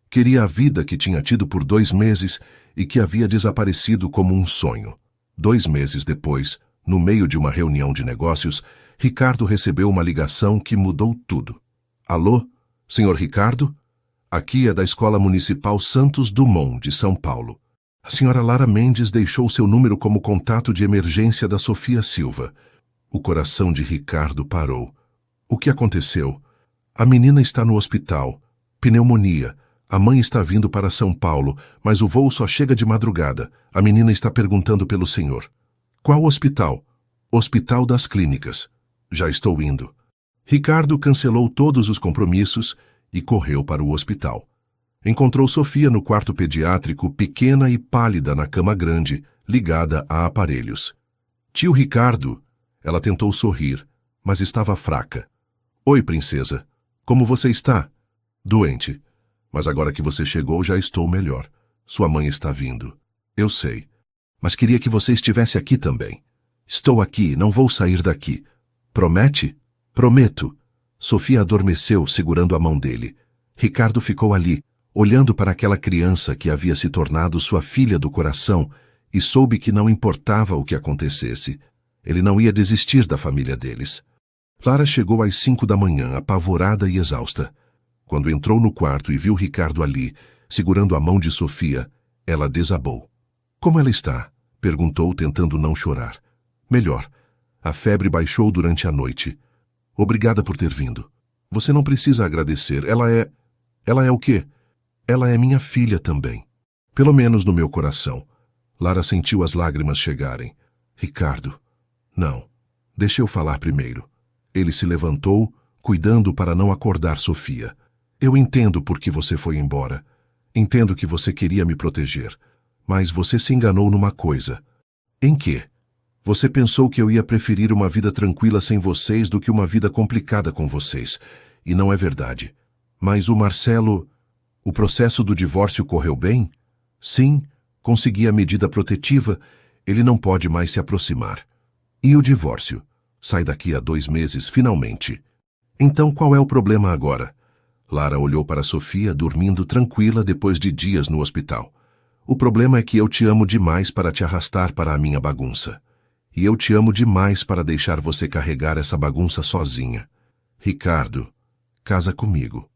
Queria a vida que tinha tido por 2 meses e que havia desaparecido como um sonho. 2 meses depois, no meio de uma reunião de negócios, Ricardo recebeu uma ligação que mudou tudo. Alô, senhor Ricardo? Aqui é da Escola Municipal Santos Dumont, de São Paulo. A senhora Lara Mendes deixou seu número como contato de emergência da Sofia Silva. O coração de Ricardo parou. O que aconteceu? A menina está no hospital. Pneumonia. A mãe está vindo para São Paulo, mas o voo só chega de madrugada. A menina está perguntando pelo senhor. Qual hospital? Hospital das Clínicas. Já estou indo. Ricardo cancelou todos os compromissos e correu para o hospital. Encontrou Sofia no quarto pediátrico, pequena e pálida na cama grande, ligada a aparelhos. Tio Ricardo. Ela tentou sorrir, mas estava fraca. Oi, princesa. Como você está? Doente. Mas agora que você chegou, já estou melhor. Sua mãe está vindo. Eu sei. Mas queria que você estivesse aqui também. Estou aqui, não vou sair daqui. Promete? Prometo. Sofia adormeceu, segurando a mão dele. Ricardo ficou ali, olhando para aquela criança que havia se tornado sua filha do coração, e soube que não importava o que acontecesse. Ele não ia desistir da família deles. Lara chegou às 5 da manhã, apavorada e exausta. Quando entrou no quarto e viu Ricardo ali, segurando a mão de Sofia, ela desabou. Como ela está? Perguntou, tentando não chorar. Melhor. A febre baixou durante a noite. Obrigada por ter vindo. Você não precisa agradecer. Ela é o quê? Ela é minha filha também. Pelo menos no meu coração. Lara sentiu as lágrimas chegarem. Ricardo. Não. Deixa eu falar primeiro. Ele se levantou, cuidando para não acordar Sofia. Eu entendo por que você foi embora. Entendo que você queria me proteger. Mas você se enganou numa coisa. Em quê? Você pensou que eu ia preferir uma vida tranquila sem vocês do que uma vida complicada com vocês. E não é verdade. Mas o Marcelo... O processo do divórcio correu bem? Sim, consegui a medida protetiva. Ele não pode mais se aproximar. E o divórcio? Sai daqui a 2 meses, finalmente. Então qual é o problema agora? Lara olhou para Sofia, dormindo tranquila depois de dias no hospital. O problema é que eu te amo demais para te arrastar para a minha bagunça. E eu te amo demais para deixar você carregar essa bagunça sozinha. Ricardo, casa comigo.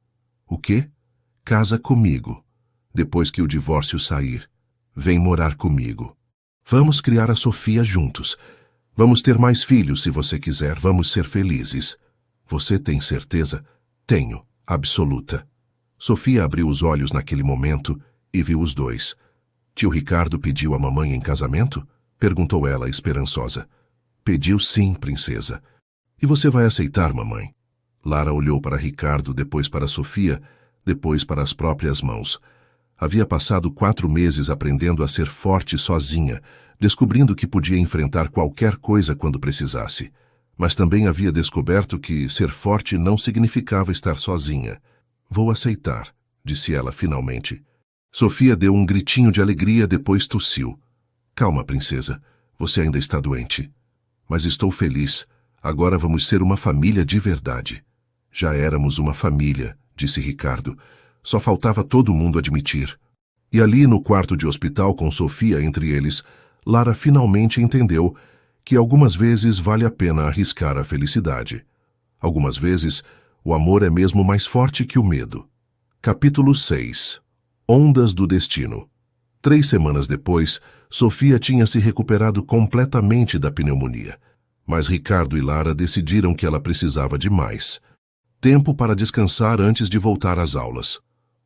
O quê? Casa comigo. Depois que o divórcio sair, vem morar comigo. Vamos criar a Sofia juntos. Vamos ter mais filhos se você quiser. Vamos ser felizes. Você tem certeza? Tenho, absoluta. Sofia abriu os olhos naquele momento e viu os dois. Tio Ricardo pediu a mamãe em casamento? Perguntou ela, esperançosa. Pediu sim, princesa. E você vai aceitar, mamãe? Lara olhou para Ricardo, depois para Sofia, depois para as próprias mãos. Havia passado 4 meses aprendendo a ser forte sozinha, descobrindo que podia enfrentar qualquer coisa quando precisasse. Mas também havia descoberto que ser forte não significava estar sozinha. Vou aceitar, disse ela finalmente. Sofia deu um gritinho de alegria, depois tossiu. Calma, princesa. Você ainda está doente. Mas estou feliz. Agora vamos ser uma família de verdade. Já éramos uma família, disse Ricardo. Só faltava todo mundo admitir. E ali, no quarto de hospital com Sofia entre eles, Lara finalmente entendeu que algumas vezes vale a pena arriscar a felicidade. Algumas vezes, o amor é mesmo mais forte que o medo. Capítulo 6. Ondas do Destino. 3 semanas depois, Sofia tinha se recuperado completamente da pneumonia. Mas Ricardo e Lara decidiram que ela precisava de mais tempo para descansar antes de voltar às aulas.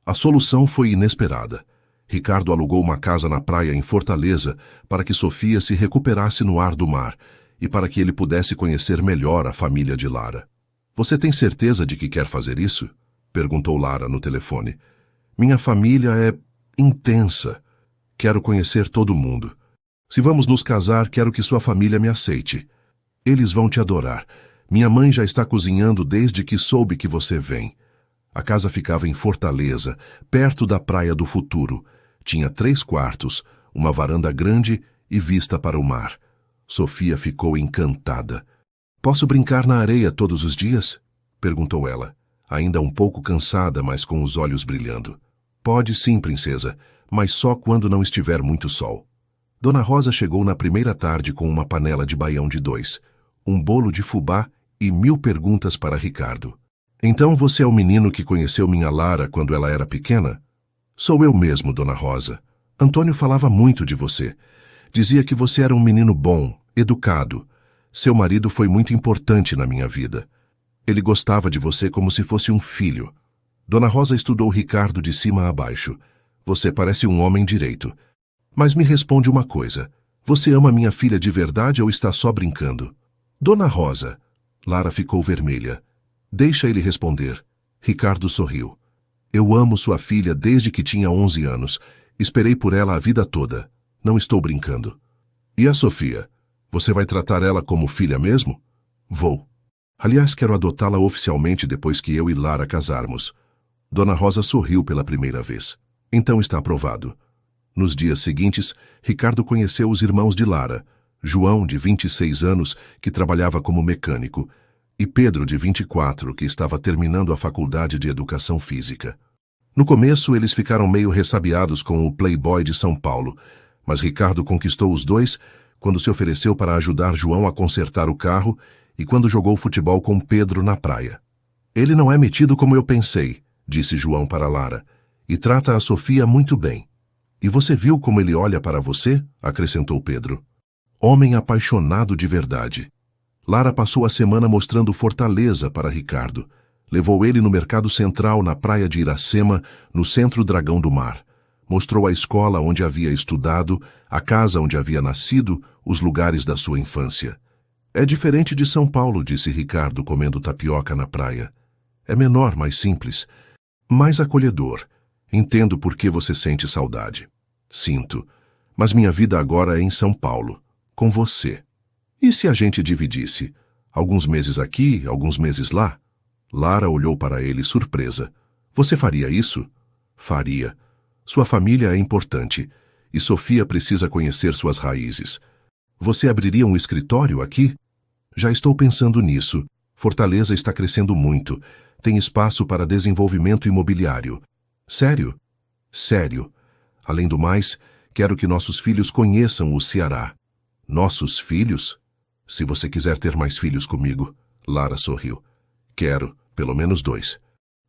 A solução foi inesperada. Ricardo alugou uma casa na praia em Fortaleza para que Sofia se recuperasse no ar do mar e para que ele pudesse conhecer melhor a família de Lara. Você tem certeza de que quer fazer isso? Perguntou Lara no telefone. Minha família é intensa. Quero conhecer todo mundo. Se vamos nos casar, quero que sua família me aceite. Eles vão te adorar. Minha mãe já está cozinhando desde que soube que você vem. A casa ficava em Fortaleza, perto da Praia do Futuro. Tinha 3 quartos, uma varanda grande e vista para o mar. Sofia ficou encantada. Posso brincar na areia todos os dias? Perguntou ela, ainda um pouco cansada, mas com os olhos brilhando. Pode sim, princesa, mas só quando não estiver muito sol. Dona Rosa chegou na primeira tarde com uma panela de baião de 2, um bolo de fubá e 1000 perguntas para Ricardo. Então você é o menino que conheceu minha Lara quando ela era pequena? Sou eu mesmo, Dona Rosa. Antônio falava muito de você. Dizia que você era um menino bom, educado. Seu marido foi muito importante na minha vida. Ele gostava de você como se fosse um filho. Dona Rosa estudou Ricardo de cima a baixo. Você parece um homem direito. Mas me responde uma coisa. Você ama minha filha de verdade ou está só brincando? Dona Rosa. Lara ficou vermelha. Deixa ele responder. Ricardo sorriu. Eu amo sua filha desde que tinha 11 anos. Esperei por ela a vida toda. Não estou brincando. E a Sofia? Você vai tratar ela como filha mesmo? Vou. Aliás, quero adotá-la oficialmente depois que eu e Lara casarmos. Dona Rosa sorriu pela primeira vez. Então está aprovado. Nos dias seguintes, Ricardo conheceu os irmãos de Lara, João, de 26 anos, que trabalhava como mecânico, e Pedro, de 24, que estava terminando a faculdade de Educação Física. No começo, eles ficaram meio ressabiados com o playboy de São Paulo, mas Ricardo conquistou os dois quando se ofereceu para ajudar João a consertar o carro e quando jogou futebol com Pedro na praia. Ele não é metido como eu pensei, disse João para Lara, e trata a Sofia muito bem. E você viu como ele olha para você? Acrescentou Pedro. Homem apaixonado de verdade. Lara passou a semana mostrando Fortaleza para Ricardo. Levou ele no Mercado Central, na praia de Iracema, no Centro Dragão do Mar. Mostrou a escola onde havia estudado, a casa onde havia nascido, os lugares da sua infância. É diferente de São Paulo, disse Ricardo, comendo tapioca na praia. É menor, mais simples, mais acolhedor. Entendo por que você sente saudade. Sinto, mas minha vida agora é em São Paulo, com você. E se a gente dividisse? Alguns meses aqui, alguns meses lá? Lara olhou para ele surpresa. Você faria isso? Faria. Sua família é importante, e Sofia precisa conhecer suas raízes. Você abriria um escritório aqui? Já estou pensando nisso. Fortaleza está crescendo muito. Tem espaço para desenvolvimento imobiliário. Sério? Sério. Além do mais, quero que nossos filhos conheçam o Ceará. Nossos filhos? Se você quiser ter mais filhos comigo, Lara sorriu. Quero, pelo menos 2.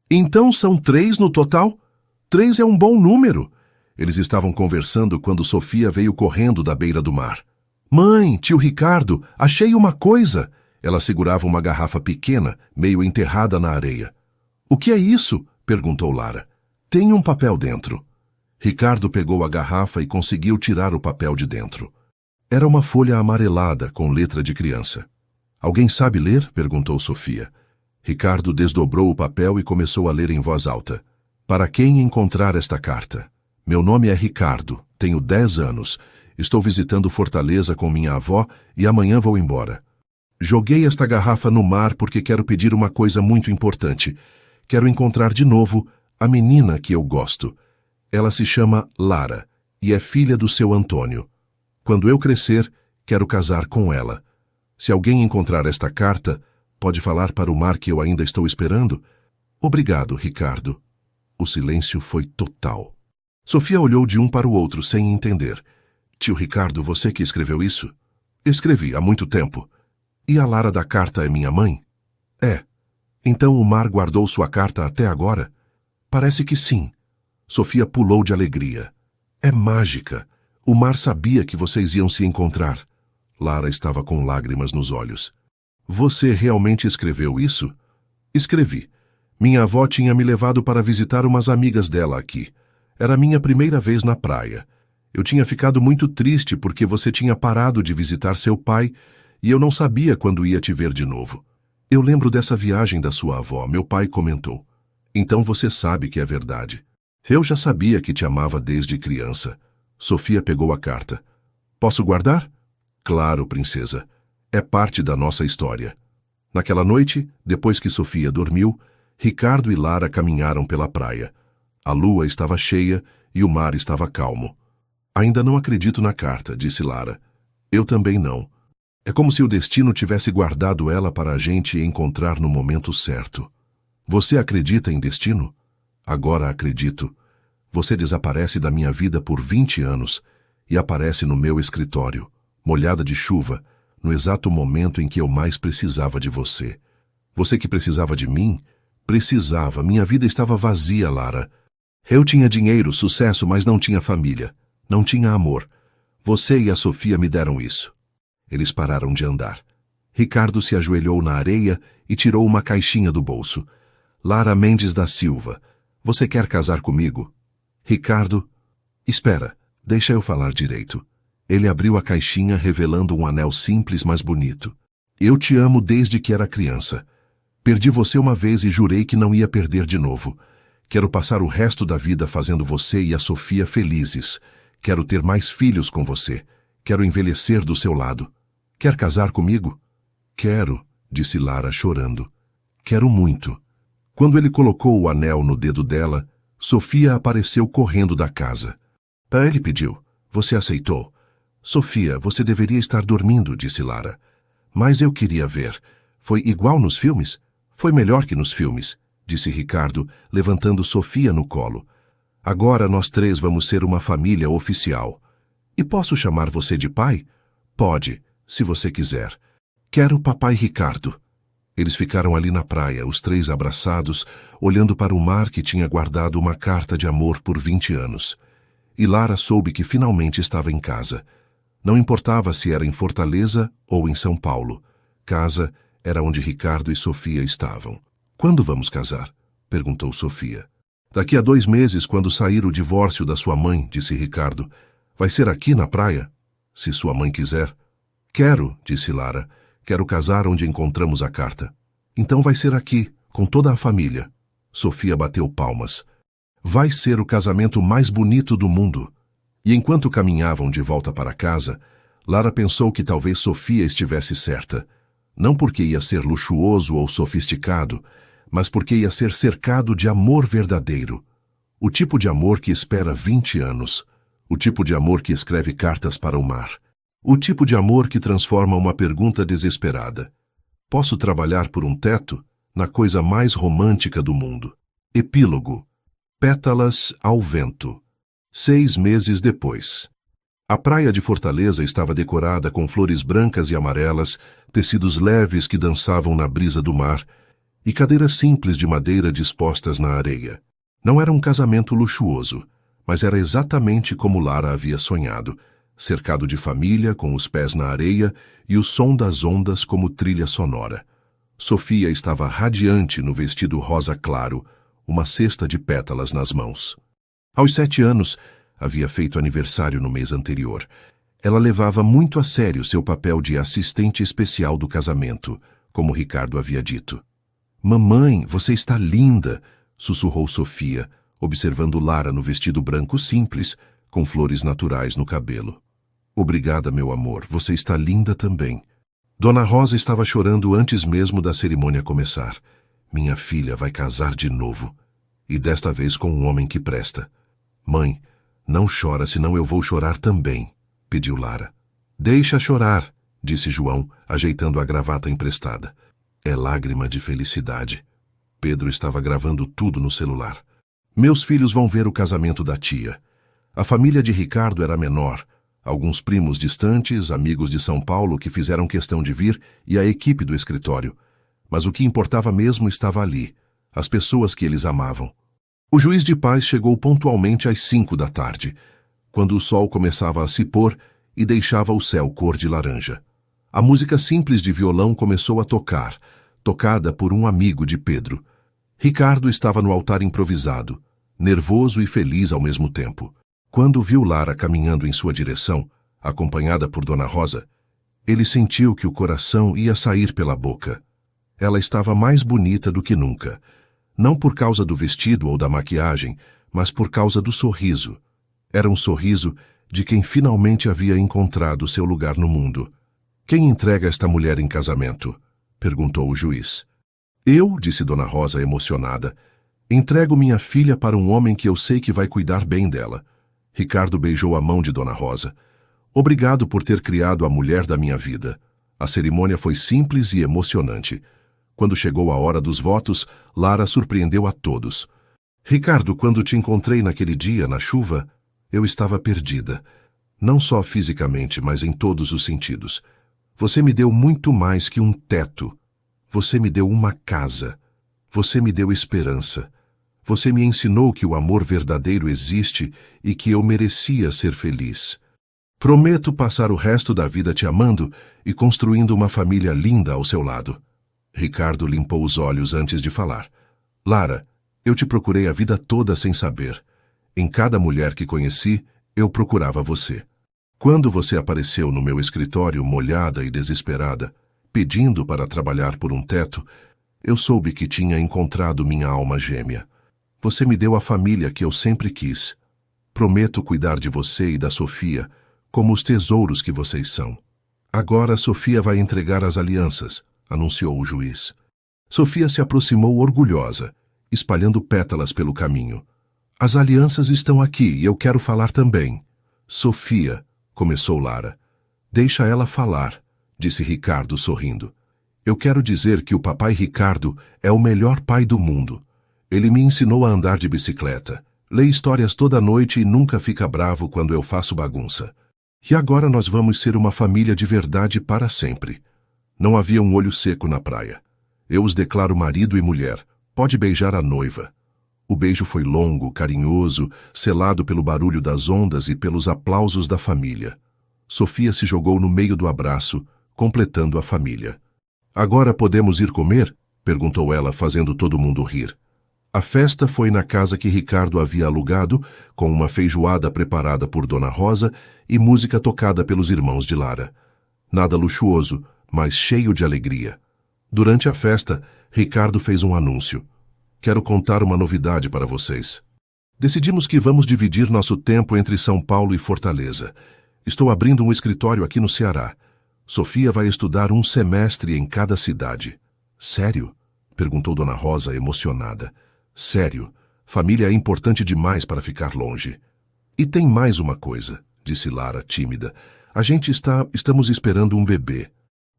Então são 3 no total? 3 é um bom número. Eles estavam conversando quando Sofia veio correndo da beira do mar. Mãe, tio Ricardo, achei uma coisa. Ela segurava uma garrafa pequena, meio enterrada na areia. O que é isso? Perguntou Lara. Tem um papel dentro. Ricardo pegou a garrafa e conseguiu tirar o papel de dentro. Era uma folha amarelada com letra de criança. Alguém sabe ler? Perguntou Sofia. Ricardo desdobrou o papel e começou a ler em voz alta. Para quem encontrar esta carta? Meu nome é Ricardo, tenho 10 anos. Estou visitando Fortaleza com minha avó e amanhã vou embora. Joguei esta garrafa no mar porque quero pedir uma coisa muito importante. Quero encontrar de novo a menina que eu gosto. Ela se chama Lara e é filha do seu Antônio. Quando eu crescer, quero casar com ela. Se alguém encontrar esta carta, pode falar para o mar que eu ainda estou esperando? Obrigado, Ricardo. O silêncio foi total. Sofia olhou de um para o outro sem entender. Tio Ricardo, você que escreveu isso? Escrevi há muito tempo. E a Lara da carta é minha mãe? É. Então o mar guardou sua carta até agora? Parece que sim. Sofia pulou de alegria. É mágica. O mar sabia que vocês iam se encontrar. Lara estava com lágrimas nos olhos. Você realmente escreveu isso? Escrevi. Minha avó tinha me levado para visitar umas amigas dela aqui. Era a minha primeira vez na praia. Eu tinha ficado muito triste porque você tinha parado de visitar seu pai e eu não sabia quando ia te ver de novo. Eu lembro dessa viagem da sua avó, meu pai comentou. Então você sabe que é verdade. Eu já sabia que te amava desde criança. Sofia pegou a carta. Posso guardar? Claro, princesa. É parte da nossa história. Naquela noite, depois que Sofia dormiu, Ricardo e Lara caminharam pela praia. A lua estava cheia e o mar estava calmo. Ainda não acredito na carta, disse Lara. Eu também não. É como se o destino tivesse guardado ela para a gente encontrar no momento certo. Você acredita em destino? Agora acredito. Você desaparece da minha vida por 20 anos e aparece no meu escritório, molhada de chuva, no exato momento em que eu mais precisava de você. Você que precisava de mim? Precisava. Minha vida estava vazia, Lara. Eu tinha dinheiro, sucesso, mas não tinha família. Não tinha amor. Você e a Sofia me deram isso. Eles pararam de andar. Ricardo se ajoelhou na areia e tirou uma caixinha do bolso. Lara Mendes da Silva, você quer casar comigo? Ricardo, espera, deixa eu falar direito. Ele abriu a caixinha revelando um anel simples, mas bonito. Eu te amo desde que era criança. Perdi você uma vez e jurei que não ia perder de novo. Quero passar o resto da vida fazendo você e a Sofia felizes. Quero ter mais filhos com você. Quero envelhecer do seu lado. Quer casar comigo? Quero, disse Lara chorando. Quero muito. Quando ele colocou o anel no dedo dela, Sofia apareceu correndo da casa. Ele pediu. Você aceitou. Sofia, você deveria estar dormindo, disse Lara. Mas eu queria ver. Foi igual nos filmes? Foi melhor que nos filmes, disse Ricardo, levantando Sofia no colo. Agora nós três vamos ser uma família oficial. E posso chamar você de pai? Pode, se você quiser. Quero papai Ricardo. Eles ficaram ali na praia, os três abraçados, olhando para o mar que tinha guardado uma carta de amor por 20 anos. E Lara soube que finalmente estava em casa. Não importava se era em Fortaleza ou em São Paulo. Casa era onde Ricardo e Sofia estavam. Quando vamos casar? Perguntou Sofia. Daqui a 2 meses, quando sair o divórcio da sua mãe, disse Ricardo. Vai ser aqui na praia? Se sua mãe quiser. Quero, disse Lara. Quero casar onde encontramos a carta. Então vai ser aqui, com toda a família. Sofia bateu palmas. Vai ser o casamento mais bonito do mundo. E enquanto caminhavam de volta para casa, Lara pensou que talvez Sofia estivesse certa. Não porque ia ser luxuoso ou sofisticado, mas porque ia ser cercado de amor verdadeiro. O tipo de amor que espera 20 anos. O tipo de amor que escreve cartas para o mar. O tipo de amor que transforma uma pergunta desesperada. Posso trabalhar por um teto? Na coisa mais romântica do mundo. Epílogo. Pétalas ao vento. 6 meses depois. A praia de Fortaleza estava decorada com flores brancas e amarelas, tecidos leves que dançavam na brisa do mar e cadeiras simples de madeira dispostas na areia. Não era um casamento luxuoso, mas era exatamente como Lara havia sonhado, cercado de família, com os pés na areia e o som das ondas como trilha sonora. Sofia estava radiante no vestido rosa claro, uma cesta de pétalas nas mãos. Aos 7 anos, havia feito aniversário no mês anterior. Ela levava muito a sério seu papel de assistente especial do casamento, como Ricardo havia dito. Mamãe, você está linda, sussurrou Sofia, observando Lara no vestido branco simples, com flores naturais no cabelo. Obrigada, meu amor, você está linda também. Dona Rosa estava chorando antes mesmo da cerimônia começar. Minha filha vai casar de novo. E desta vez com um homem que presta. Mãe, não chora, senão eu vou chorar também, pediu Lara. Deixa chorar, disse João, ajeitando a gravata emprestada. É lágrima de felicidade. Pedro estava gravando tudo no celular. Meus filhos vão ver o casamento da tia. A família de Ricardo era menor. Alguns primos distantes, amigos de São Paulo que fizeram questão de vir e a equipe do escritório. Mas o que importava mesmo estava ali, as pessoas que eles amavam. O juiz de paz chegou pontualmente às 5 da tarde, quando o sol começava a se pôr e deixava o céu cor de laranja. A música simples de violão começou a tocar, tocada por um amigo de Pedro. Ricardo estava no altar improvisado. nervoso e feliz ao mesmo tempo. Quando viu Lara caminhando em sua direção, acompanhada por Dona Rosa, ele sentiu que o coração ia sair pela boca. Ela estava mais bonita do que nunca, não por causa do vestido ou da maquiagem, mas por causa do sorriso. Era um sorriso de quem finalmente havia encontrado seu lugar no mundo. Quem entrega esta mulher em casamento? Perguntou o juiz. Eu, disse Dona Rosa emocionada, entrego minha filha para um homem que eu sei que vai cuidar bem dela. Ricardo beijou a mão de Dona Rosa. Obrigado por ter criado a mulher da minha vida. A cerimônia foi simples e emocionante. Quando chegou a hora dos votos, Lara surpreendeu a todos. Ricardo, quando te encontrei naquele dia, na chuva, eu estava perdida. Não só fisicamente, mas em todos os sentidos. Você me deu muito mais que um teto. Você me deu uma casa. Você me deu esperança. Você me ensinou que o amor verdadeiro existe e que eu merecia ser feliz. Prometo passar o resto da vida te amando e construindo uma família linda ao seu lado. Ricardo limpou os olhos antes de falar. Lara, eu te procurei a vida toda sem saber. Em cada mulher que conheci, eu procurava você. Quando você apareceu no meu escritório molhada e desesperada, pedindo para trabalhar por um teto, eu soube que tinha encontrado minha alma gêmea. Você me deu a família que eu sempre quis. Prometo cuidar de você e da Sofia, como os tesouros que vocês são. Agora Sofia vai entregar as alianças, anunciou o juiz. Sofia se aproximou orgulhosa, espalhando pétalas pelo caminho. As alianças estão aqui e eu quero falar também. Sofia, começou Lara. Deixa ela falar, disse Ricardo sorrindo. Eu quero dizer que o papai Ricardo é o melhor pai do mundo. Ele me ensinou a andar de bicicleta, lê histórias toda noite e nunca fica bravo quando eu faço bagunça. E agora nós vamos ser uma família de verdade para sempre. Não havia um olho seco na praia. Eu os declaro marido e mulher. Pode beijar a noiva. O beijo foi longo, carinhoso, selado pelo barulho das ondas e pelos aplausos da família. Sofia se jogou no meio do abraço, completando a família. Agora podemos ir comer? Perguntou ela, fazendo todo mundo rir. A festa foi na casa que Ricardo havia alugado, com uma feijoada preparada por Dona Rosa e música tocada pelos irmãos de Lara. Nada luxuoso, mas cheio de alegria. Durante a festa, Ricardo fez um anúncio. Quero contar uma novidade para vocês. Decidimos que vamos dividir nosso tempo entre São Paulo e Fortaleza. Estou abrindo um escritório aqui no Ceará. Sofia vai estudar um semestre em cada cidade. Sério? Perguntou Dona Rosa, emocionada. Sério, família é importante demais para ficar longe. E tem mais uma coisa, disse Lara, tímida. Estamos esperando um bebê.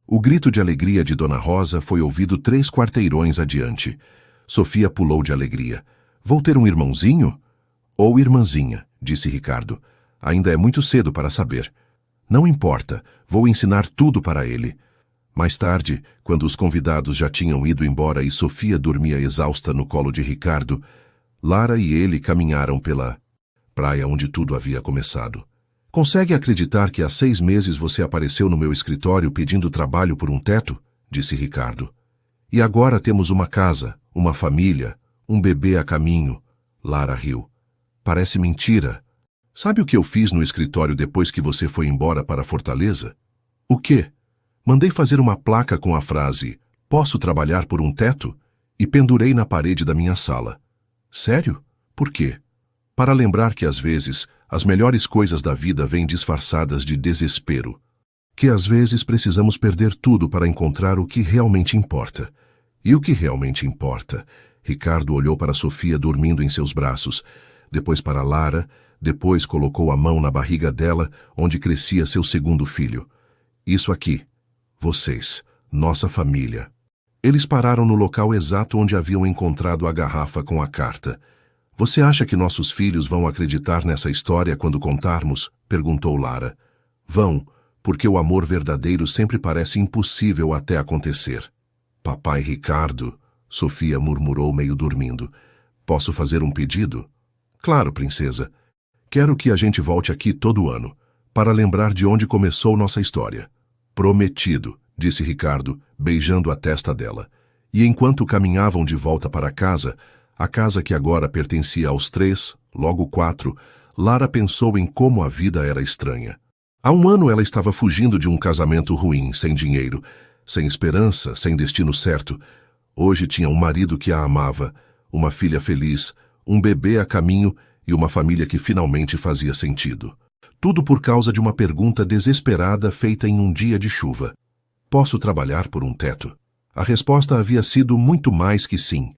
O grito de alegria de Dona Rosa foi ouvido 3 quarteirões adiante. Sofia pulou de alegria. Vou ter um irmãozinho? Ou irmãzinha, disse Ricardo. Ainda é muito cedo para saber. Não importa, vou ensinar tudo para ele. Mais tarde, quando os convidados já tinham ido embora e Sofia dormia exausta no colo de Ricardo, Lara e ele caminharam pela praia onde tudo havia começado. Consegue acreditar que há 6 meses você apareceu no meu escritório pedindo trabalho por um teto? Disse Ricardo. E agora temos uma casa, uma família, um bebê a caminho. Lara riu. Parece mentira. Sabe o que eu fiz no escritório depois que você foi embora para Fortaleza? O quê? Mandei fazer uma placa com a frase "Posso trabalhar por um teto?" e pendurei na parede da minha sala. Sério? Por quê? Para lembrar que às vezes as melhores coisas da vida vêm disfarçadas de desespero. Que às vezes precisamos perder tudo para encontrar o que realmente importa. E o que realmente importa? Ricardo olhou para Sofia dormindo em seus braços, depois para Lara, depois colocou a mão na barriga dela, onde crescia seu segundo filho. Isso aqui. Vocês, nossa família. Eles pararam no local exato onde haviam encontrado a garrafa com a carta. Você acha que nossos filhos vão acreditar nessa história quando contarmos? Perguntou Lara. Vão, porque o amor verdadeiro sempre parece impossível até acontecer. Papai Ricardo, Sofia murmurou meio dormindo. Posso fazer um pedido? Claro, princesa. Quero que a gente volte aqui todo ano, para lembrar de onde começou nossa história. Prometido, disse Ricardo, beijando a testa dela. E enquanto caminhavam de volta para casa, A casa que agora pertencia aos 3, logo 4, Lara pensou em como a vida era estranha. Há um ano ela estava fugindo de um casamento ruim, sem dinheiro, sem esperança, sem destino certo. Hoje tinha um marido que a amava, uma filha feliz, um bebê a caminho e uma família que finalmente fazia sentido. Tudo por causa de uma pergunta desesperada feita em um dia de chuva. Posso trabalhar por um teto? A resposta havia sido muito mais que sim.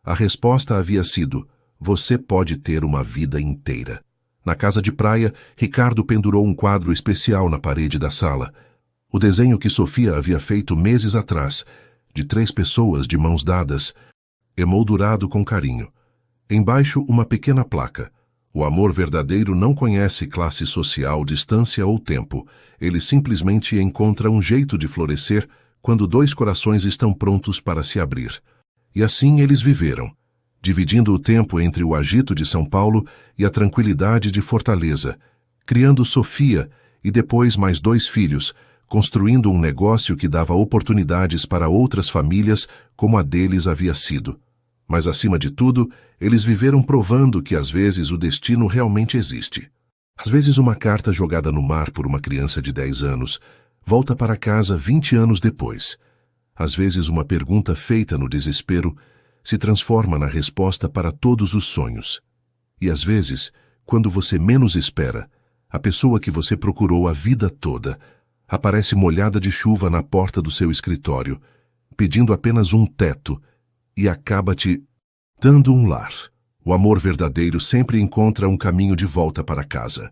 A resposta havia sido: você pode ter uma vida inteira. Na casa de praia, Ricardo pendurou um quadro especial na parede da sala. O desenho que Sofia havia feito meses atrás, de 3 pessoas de mãos dadas, emoldurado com carinho. Embaixo, uma pequena placa. O amor verdadeiro não conhece classe social, distância ou tempo. Ele simplesmente encontra um jeito de florescer quando 2 corações estão prontos para se abrir. E assim eles viveram, dividindo o tempo entre o agito de São Paulo e a tranquilidade de Fortaleza, criando Sofia e depois mais 2 filhos, construindo um negócio que dava oportunidades para outras famílias como a deles havia sido. Mas, acima de tudo, eles viveram provando que às vezes o destino realmente existe. Às vezes uma carta jogada no mar por uma criança de 10 anos volta para casa 20 anos depois. Às vezes uma pergunta feita no desespero se transforma na resposta para todos os sonhos. E às vezes, quando você menos espera, a pessoa que você procurou a vida toda aparece molhada de chuva na porta do seu escritório, pedindo apenas um teto, e acaba te dando um lar. O amor verdadeiro sempre encontra um caminho de volta para casa.